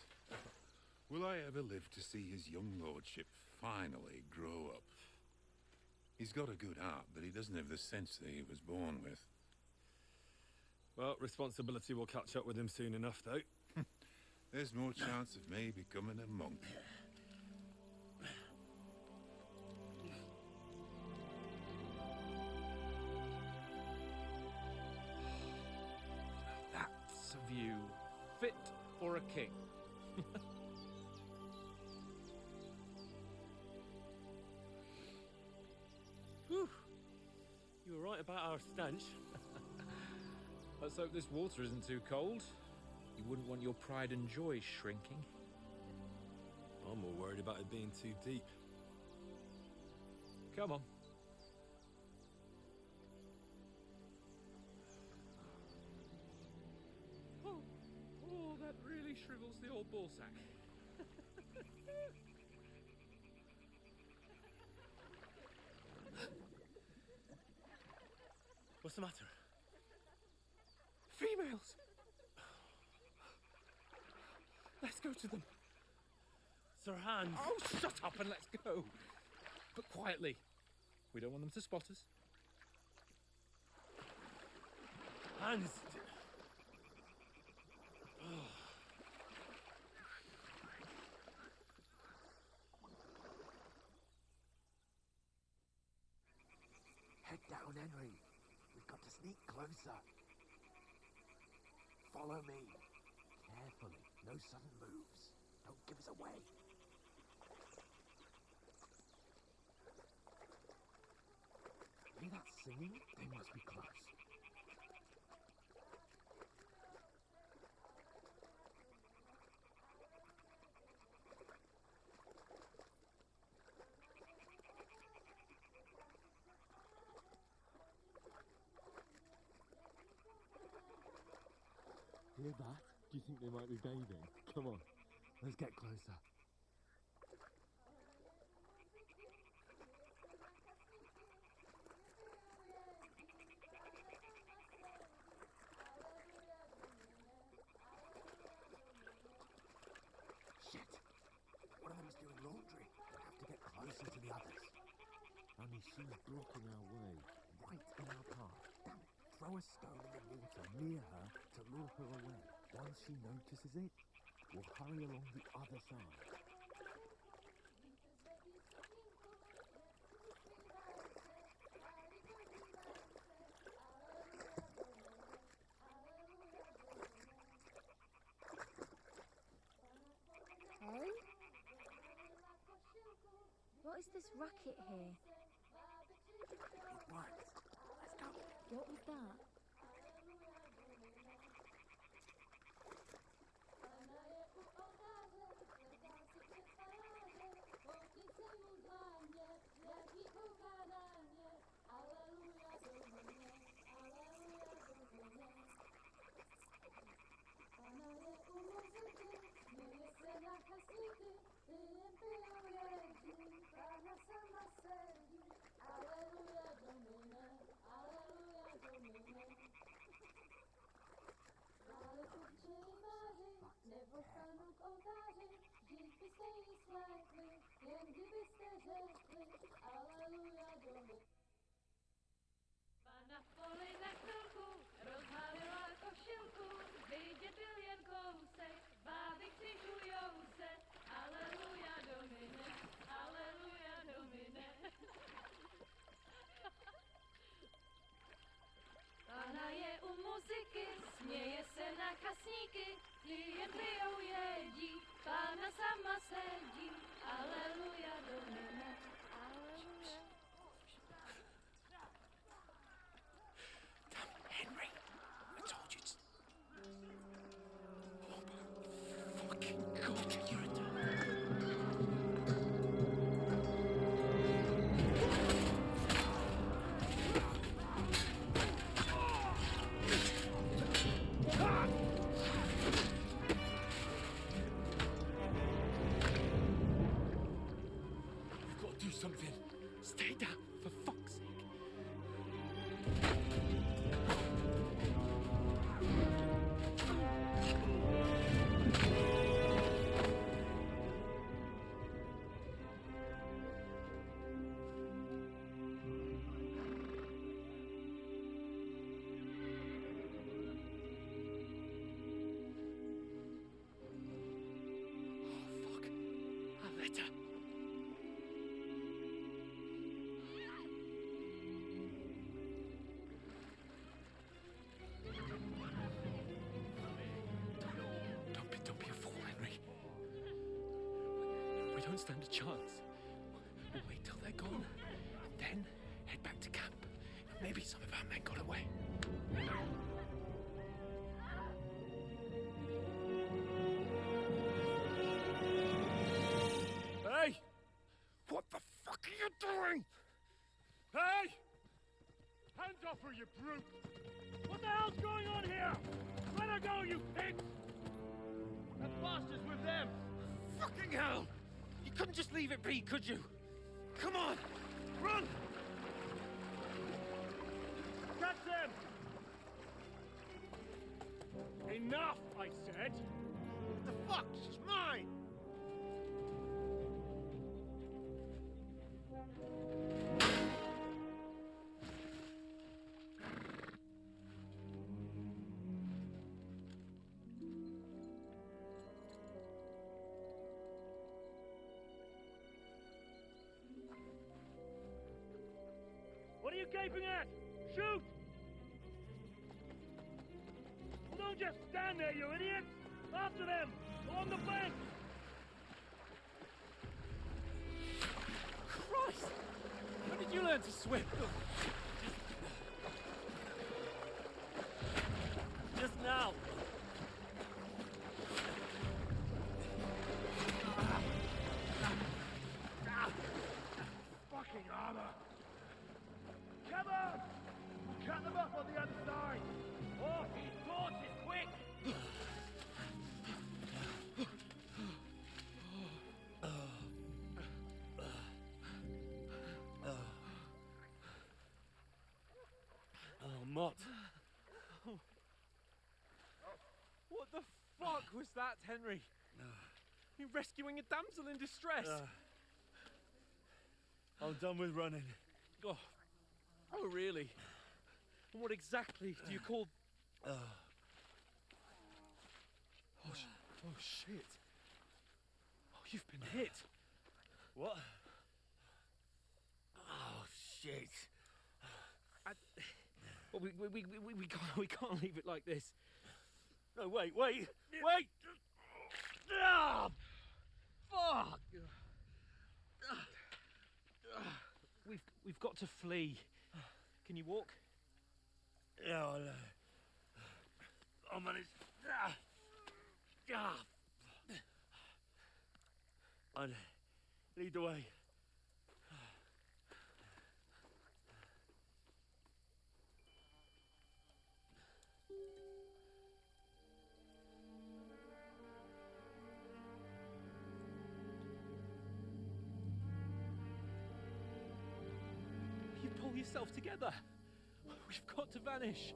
Will I ever live to see his young lordship finally grow up? He's got a good heart, but he doesn't have the sense that he was born with. Well, responsibility will catch up with him soon enough, though. There's more chance of me becoming a monk. That's a view fit for a king. Whew. You were right about our stench. Let's hope this water isn't too cold. You wouldn't want your pride and joy shrinking. I'm more worried about it being too deep. Come on. Oh, that really shrivels the old ball sack. What's the matter? Females! Let's go to them. Sir Hans! Oh, shut up and let's go. But quietly. We don't want them to spot us. Hans! Head down, Henry. We've got to sneak closer. Follow me. Carefully. No sudden moves. Don't give us away. Hear that singing? They must be close. Hear that? Do you think they might be bathing? Come on, let's get closer. Shit! One of them is doing laundry. We'll have to get closer to the others. Annie, she's blocking our way. Right in our path. Damn it. Throw a stone in the water near her to lure her away. Once she notices it, we'll hurry along the other side. Hey? What is this racket here? It worked. Let's go. What was that? Na poli na chvilku rozhalila košilku, vidět byl jen kousek, báby křižujou se, aleluja domine, aleluja domine. Pána je u muziky, something. Stay down, for fuck's sake. Don't be a fool, Henry. We don't stand a chance. We'll wait till they're gone, and then head back to camp. Maybe some of our men got away. Hey! What the fuck are you doing? Hey! Hands off her, you brute! What the hell's going on here? Let her go, you pigs! That bastard's with them! Fucking hell! You couldn't just leave it be, could you? Come on! Run! Catch them! Enough, I said! What the fuck? She's mine! What are you gaping at? Shoot! Well, don't just stand there, you idiot! After them! Along the fence! Christ! When did you learn to swim? Just now! Fucking armor! Come on! Cut them off on the other side! Off his torches, quick! Oh, Mott. What the fuck was that, Henry? You rescuing a damsel in distress? I'm done with running. Oh, really? And what exactly do you call... Oh, shit. Oh, you've been hit. What? Oh, shit. Well, we can't leave it like this. No, wait! Ah, fuck! We've got to flee. Can you walk? Yeah, I'll manage. I'd lead the way. You pull yourself together. We've got to vanish.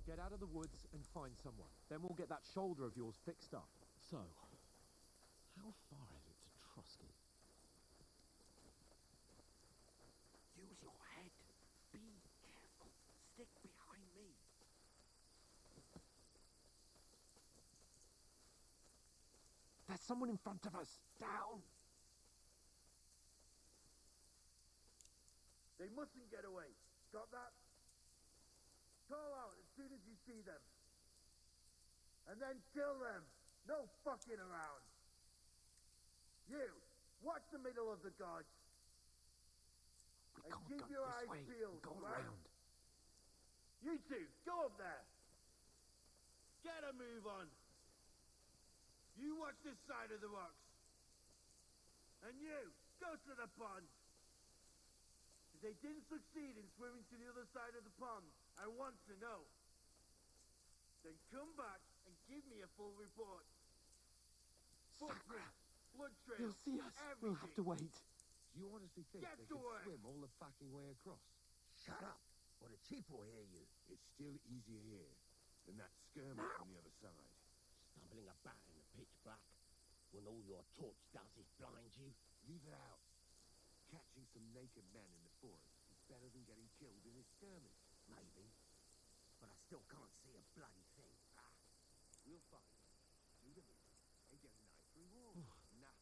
Get out of the woods and find someone. Then we'll get that shoulder of yours fixed up. So, how far is it to Trotsky? Use your head. Be careful. Stick behind me. There's someone in front of us. Down! They mustn't get away. Got that? Call out as soon as you see them. And then kill them. No fucking around. You, watch the middle of the guards. We And can't keep go your this eyes way. peeled, Go right? around. You two, go up there. Get a move on. You watch this side of the rocks. And you, go to the pond. If they didn't succeed in swimming to the other side of the pond, I want to know. Then come back and give me a full report. Footprints, blood trails, They'll see us. everything. We'll have to wait. Do you honestly think Get they to could work. swim all the fucking way across? Shut up, or the chief will hear you. It's still easier here than that skirmish on the other side. Stumbling about in the pitch black, when all your torch does is blind you. Leave it out. Catching some naked men in the forest is better than getting killed in a skirmish. Maybe, but I still can't see a bloody thing. We'll find them, do the mission, and get a nice reward.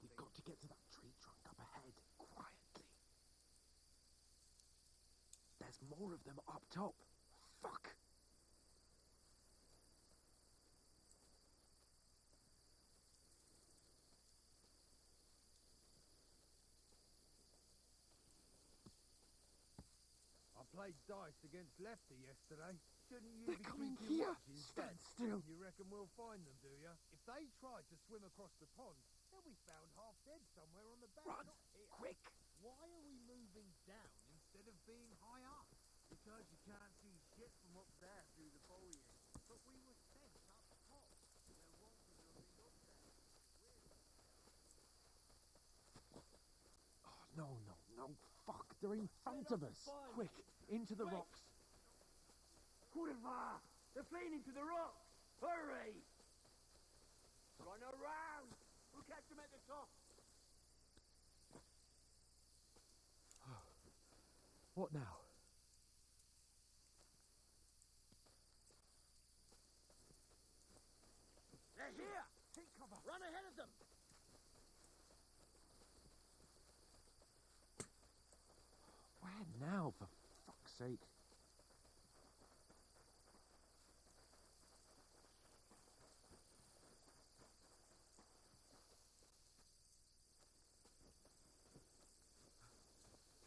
We've got to get to that tree trunk up ahead, quietly. There's more of them up top. Fuck! I played dice against Lefty yesterday. Shouldn't you They're be coming keeping here. watch instead? Stand still. You reckon we'll find them, do you? If they try to swim across the pond, they'll be found half dead somewhere on the bank. Run! Not here. Quick! Why are we moving down instead of being high up? Because you can't see shit from up there through the foliage. But we were sent up top. There won't be nothing up there. Oh, no, no, no. Fuck, they're in front of us. Quick, into the Quick. rocks. Kurva! They're fleeing into the rocks! Hurry! Run around! We'll catch them at the top! What now? They're here! Take cover! Run ahead of them! Where now, for fuck's sake?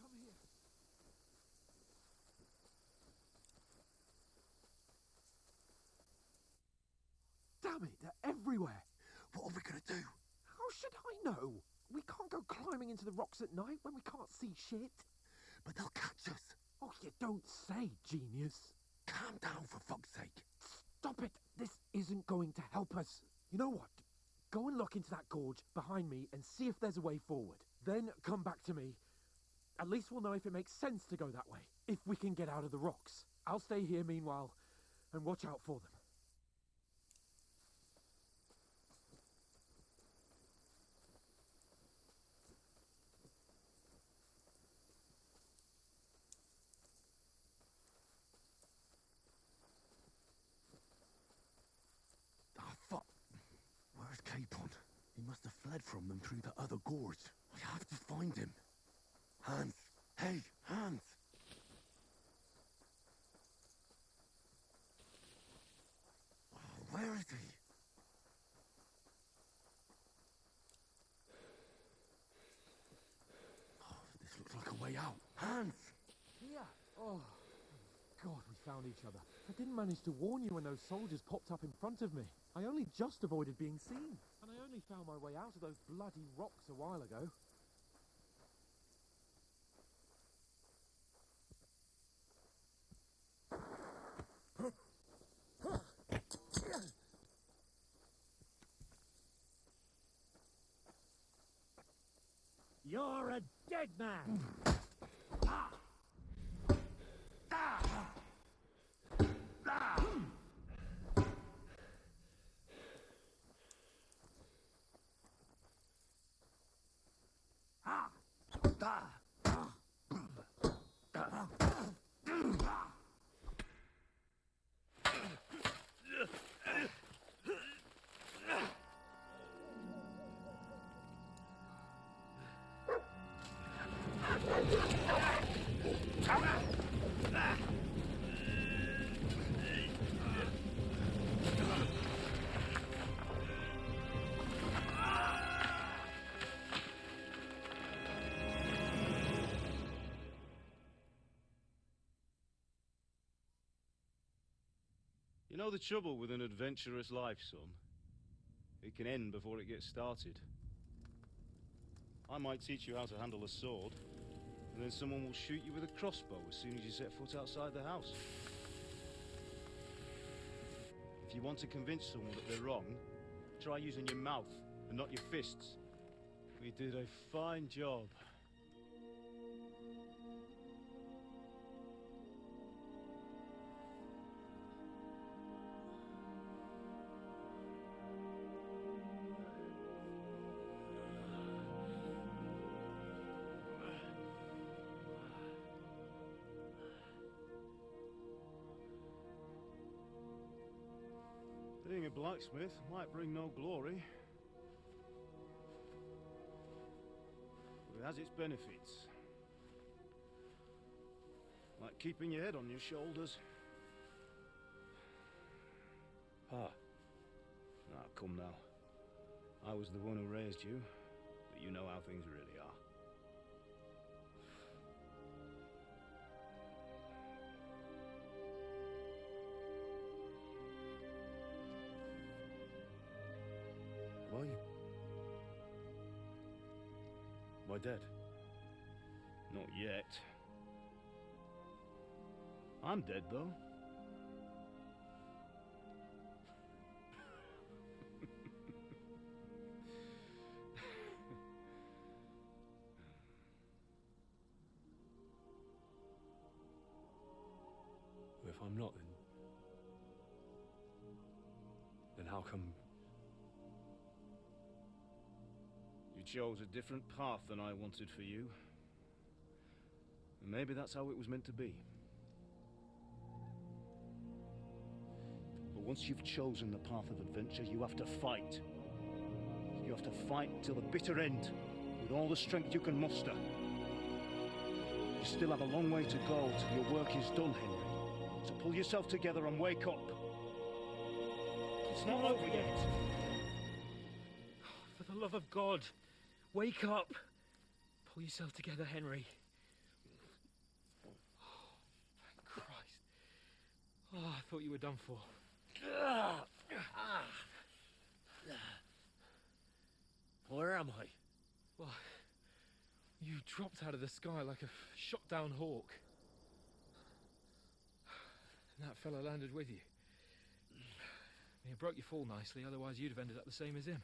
Come here. Damn it, they're everywhere. What are we gonna do? How should I know? We can't go climbing into the rocks at night when we can't see shit. But they'll catch us. Oh, you don't say, genius. Calm down, for fuck's sake. Stop it. This isn't going to help us. You know what? Go and look into that gorge behind me and see if there's a way forward. Then come back to me. At least we'll know if it makes sense to go that way, if we can get out of the rocks. I'll stay here meanwhile and watch out for them. Ah, fuck. Where's Capon? He must have fled from them through the other gorge. We have to find him. Hans! Hey, Hans! Oh, where is he? Oh, this looks like a way out. Hans! Here. Oh, God, we found each other. I didn't manage to warn you when those soldiers popped up in front of me. I only just avoided being seen. And I only found my way out of those bloody rocks a while ago. You're a dead man! know the trouble with an adventurous life, son? It can end before it gets started. I might teach you how to handle a sword, and then someone will shoot you with a crossbow as soon as you set foot outside the house. If you want to convince someone that they're wrong, try using your mouth and not your fists. We did a fine job. Being a blacksmith might bring no glory, but it has its benefits. Like keeping your head on your shoulders. Pa. Ah, come now. I was the one who raised you, but you know how things really are. Why? Am I dead? Not yet. I'm dead, though. If I'm not, then how come... You chose a different path than I wanted for you. And maybe that's how it was meant to be. But once you've chosen the path of adventure, you have to fight. You have to fight till the bitter end, with all the strength you can muster. You still have a long way to go till your work is done, Henry. So pull yourself together and wake up. It's not over yet. For the love of God, wake up! Pull yourself together, Henry. Oh, thank Christ. Oh, I thought you were done for. Where am I? Well, you dropped out of the sky like a shot-down hawk. And that fella landed with you. You broke your fall nicely, otherwise you'd have ended up the same as him.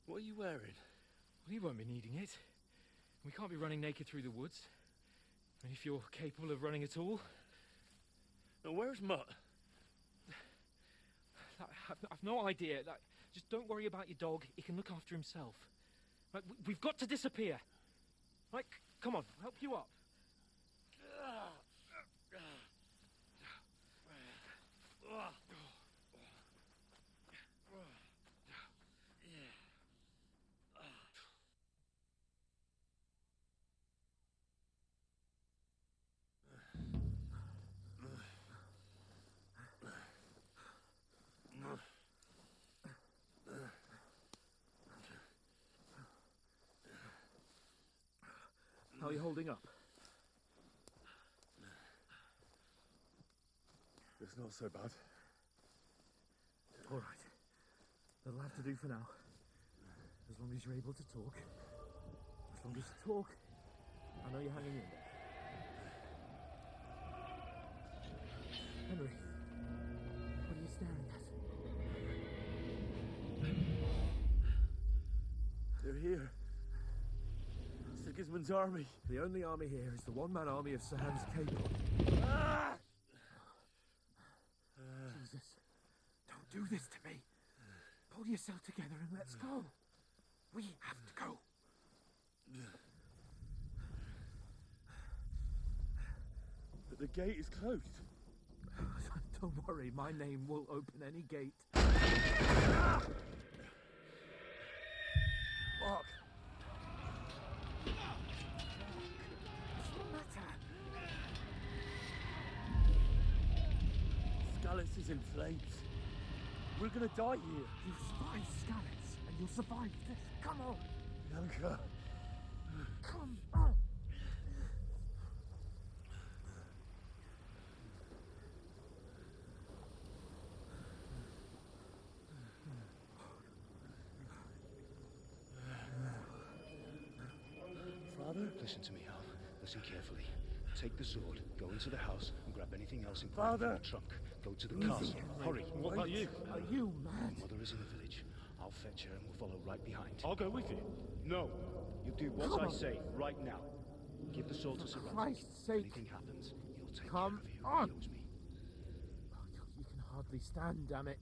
What are you wearing? Well, you won't be needing it. We can't be running naked through the woods. I mean, if you're capable of running at all. Now, where's Mutt? I've no idea. Just don't worry about your dog. He can look after himself. Right, we've got to disappear. Right, come on, I'll help you up. How are you holding up? It's not so bad. All right. That'll have to do for now. As long as you're able to talk. As long as you talk, I know you're hanging in there. Henry, what are you staring at? They're here. Sigismund's army. The only army here is the one-man army of Sahan's Cape. Jesus, don't do this to me. Pull yourself together and let's go. We have to go. But the gate is closed. Don't worry, my name will open any gate. Fuck. Scallis is in flames. We're gonna die here. You survived Scallis, and you'll survive this. Come on. Bianca. Come on. Listen to me, Hal. Listen carefully. Take the sword, go into the house, and grab anything else important Father! from the trunk. Go to the castle. Hurry. What about you? Are you mad? Mother is in the village. I'll fetch her and we'll follow right behind. I'll go with you. No. You do what Come I on. say right now. Give the sword to Sir Ransom. Christ's If sake. anything happens, he'll take Come care of on. you. He owes me. You can hardly stand, damn it.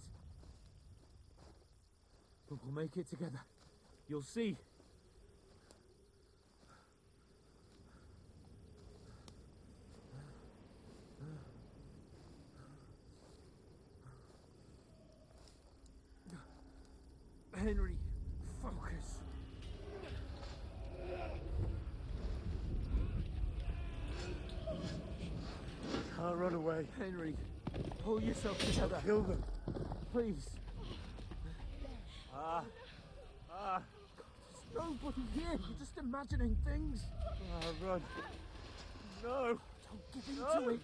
But we'll make it together. You'll see. Henry, focus. Can't run away. Henry, pull yourself together. Kill them. Please. There's nobody here. You're just imagining things. Run. No. Don't give in to it.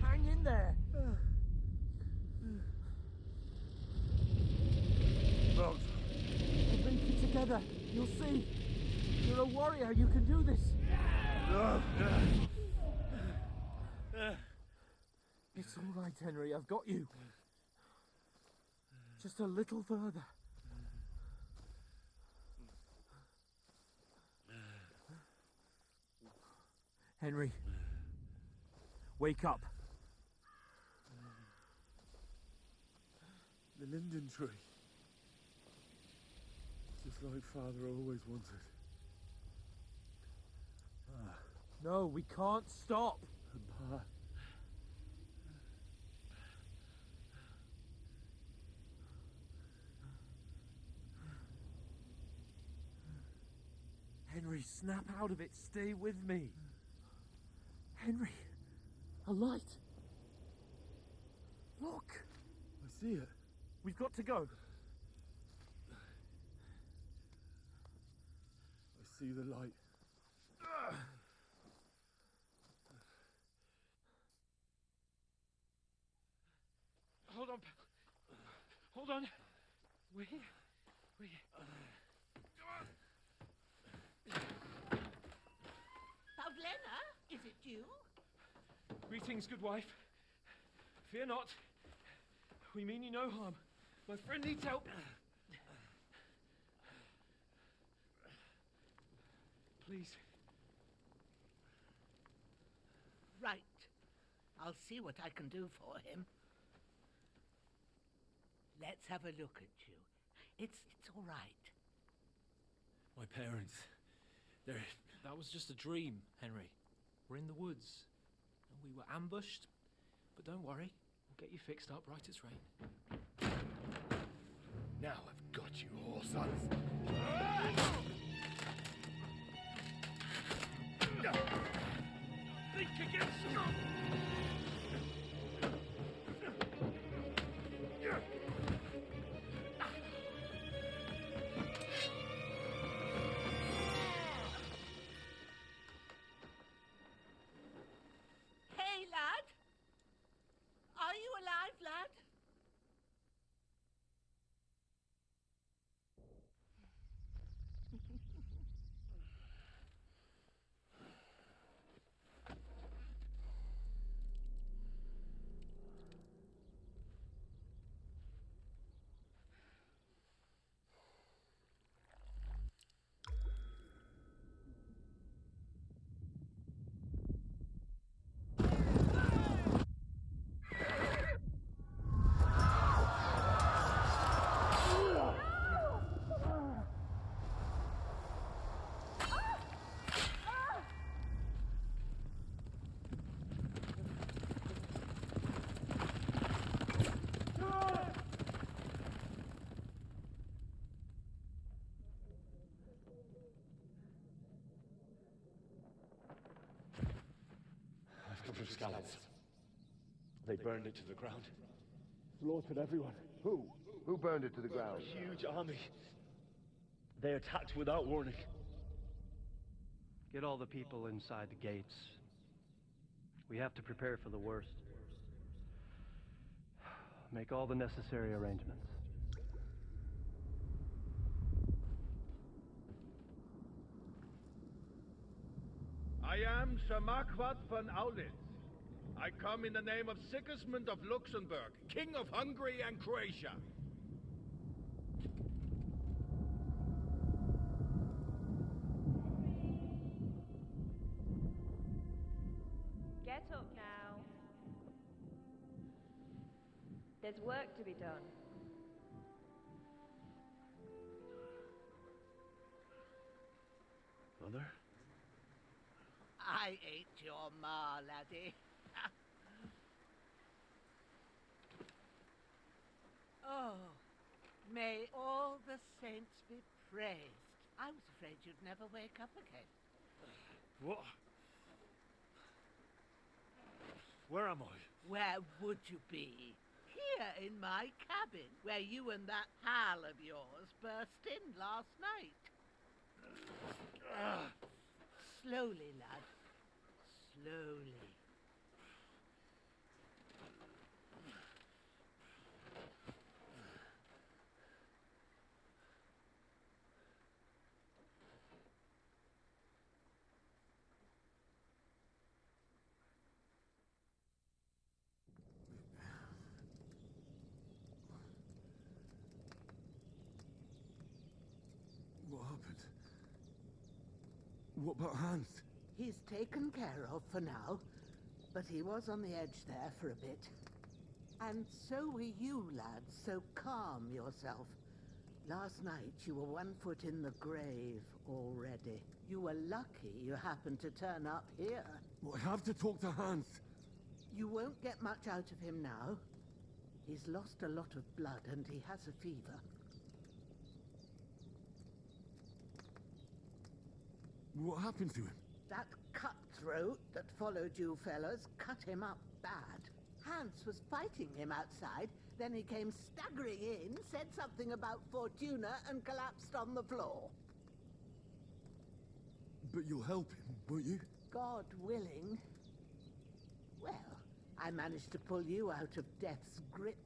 Hang in there. Run. We'll make it together. You'll see. You're a warrior. You can do this. No. It's all right, Henry. I've got you. Just a little further. Henry, wake up. The linden tree. Just like Father always wanted. No, we can't stop. Pa. Henry, snap out of it. Stay with me. Henry, a light. Look. I see it. We've got to go. I see the light. Hold on. Hold on. We're here. Pavlena, is it you? Greetings, good wife. Fear not. We mean you no harm. My friend needs help. Please. Right. I'll see what I can do for him. Let's have a look at you. It's all right. My parents, that was just a dream, Henry. We're in the woods. And we were ambushed. But don't worry, we'll get you fixed up right as rain. Now I've got you, whore sons. Think again, scum! Hey, lad. Are you alive, lad? I've come from Scallops. They burned it to the ground. Slaughtered everyone. Who? Who burned it to the ground? A huge army. They attacked without warning. Get all the people inside the gates. We have to prepare for the worst. Make all the necessary arrangements. am Sir Marquardt von Aulitz. I come in the name of Sigismund of Luxembourg, King of Hungary and Croatia. Get up now. There's work to be done. Mother? I ain't your ma, laddie. Oh, may all the saints be praised. I was afraid you'd never wake up again. What? Where am I? Where would you be? Here in my cabin, where you and that pal of yours burst in last night. Slowly, lad. Slowly. What happened? What about Hans? He's taken care of for now, but he was on the edge there for a bit. And so were you, lad, so calm yourself. Last night you were 1 foot in the grave already. You were lucky you happened to turn up here. Well, I have to talk to Hans. You won't get much out of him now. He's lost a lot of blood and he has a fever. What happened to him? That cutthroat that followed you fellas cut him up bad. Hans was fighting him outside, then he came staggering in, said something about Fortuna, and collapsed on the floor. But you'll help him, won't you? God willing. Well, I managed to pull you out of death's grip,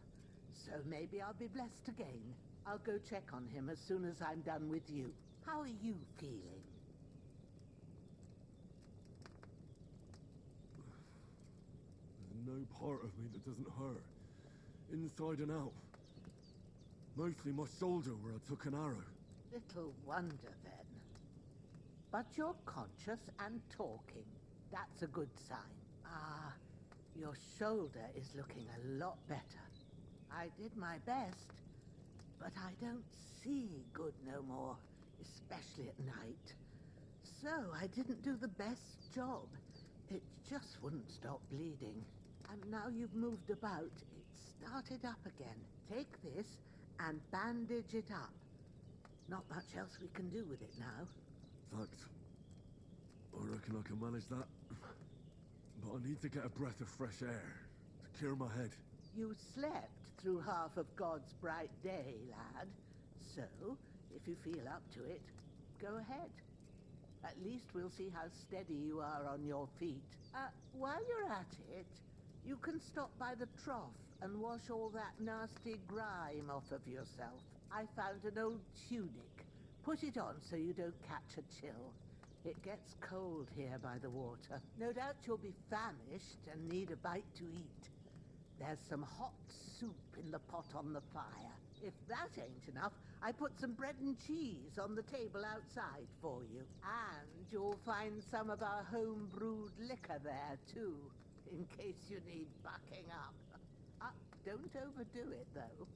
so maybe I'll be blessed again. I'll go check on him as soon as I'm done with you. How are you feeling? There's no part of me that doesn't hurt. Inside and out. Mostly my shoulder where I took an arrow. Little wonder then. But you're conscious and talking. That's a good sign. Ah, your shoulder is looking a lot better. I did my best, but I don't see good no more, especially at night. So I didn't do the best job. It just wouldn't stop bleeding. And now you've moved about, it's started up again. Take this and bandage it up. Not much else we can do with it now. Thanks. I reckon I can manage that. But I need to get a breath of fresh air to clear my head. You slept through half of God's bright day, lad. So, if you feel up to it, go ahead. At least we'll see how steady you are on your feet. While you're at it, you can stop by the trough and wash all that nasty grime off of yourself. I found an old tunic. Put it on so you don't catch a chill. It gets cold here by the water. No doubt you'll be famished and need a bite to eat. There's some hot soup in the pot on the fire. If that ain't enough, I put some bread and cheese on the table outside for you. And you'll find some of our home-brewed liquor there, too, in case you need bucking up. Don't overdo it, though.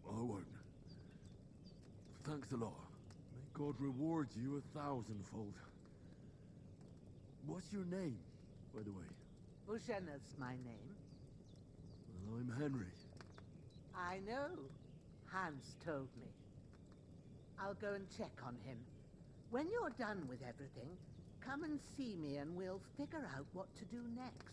I won't. Thanks a lot. May God reward you 1,000-fold. What's your name, by the way? Bushena's my name. Well, I'm Henry. I know. Hans told me. I'll go and check on him. When you're done with everything, come and see me and we'll figure out what to do next.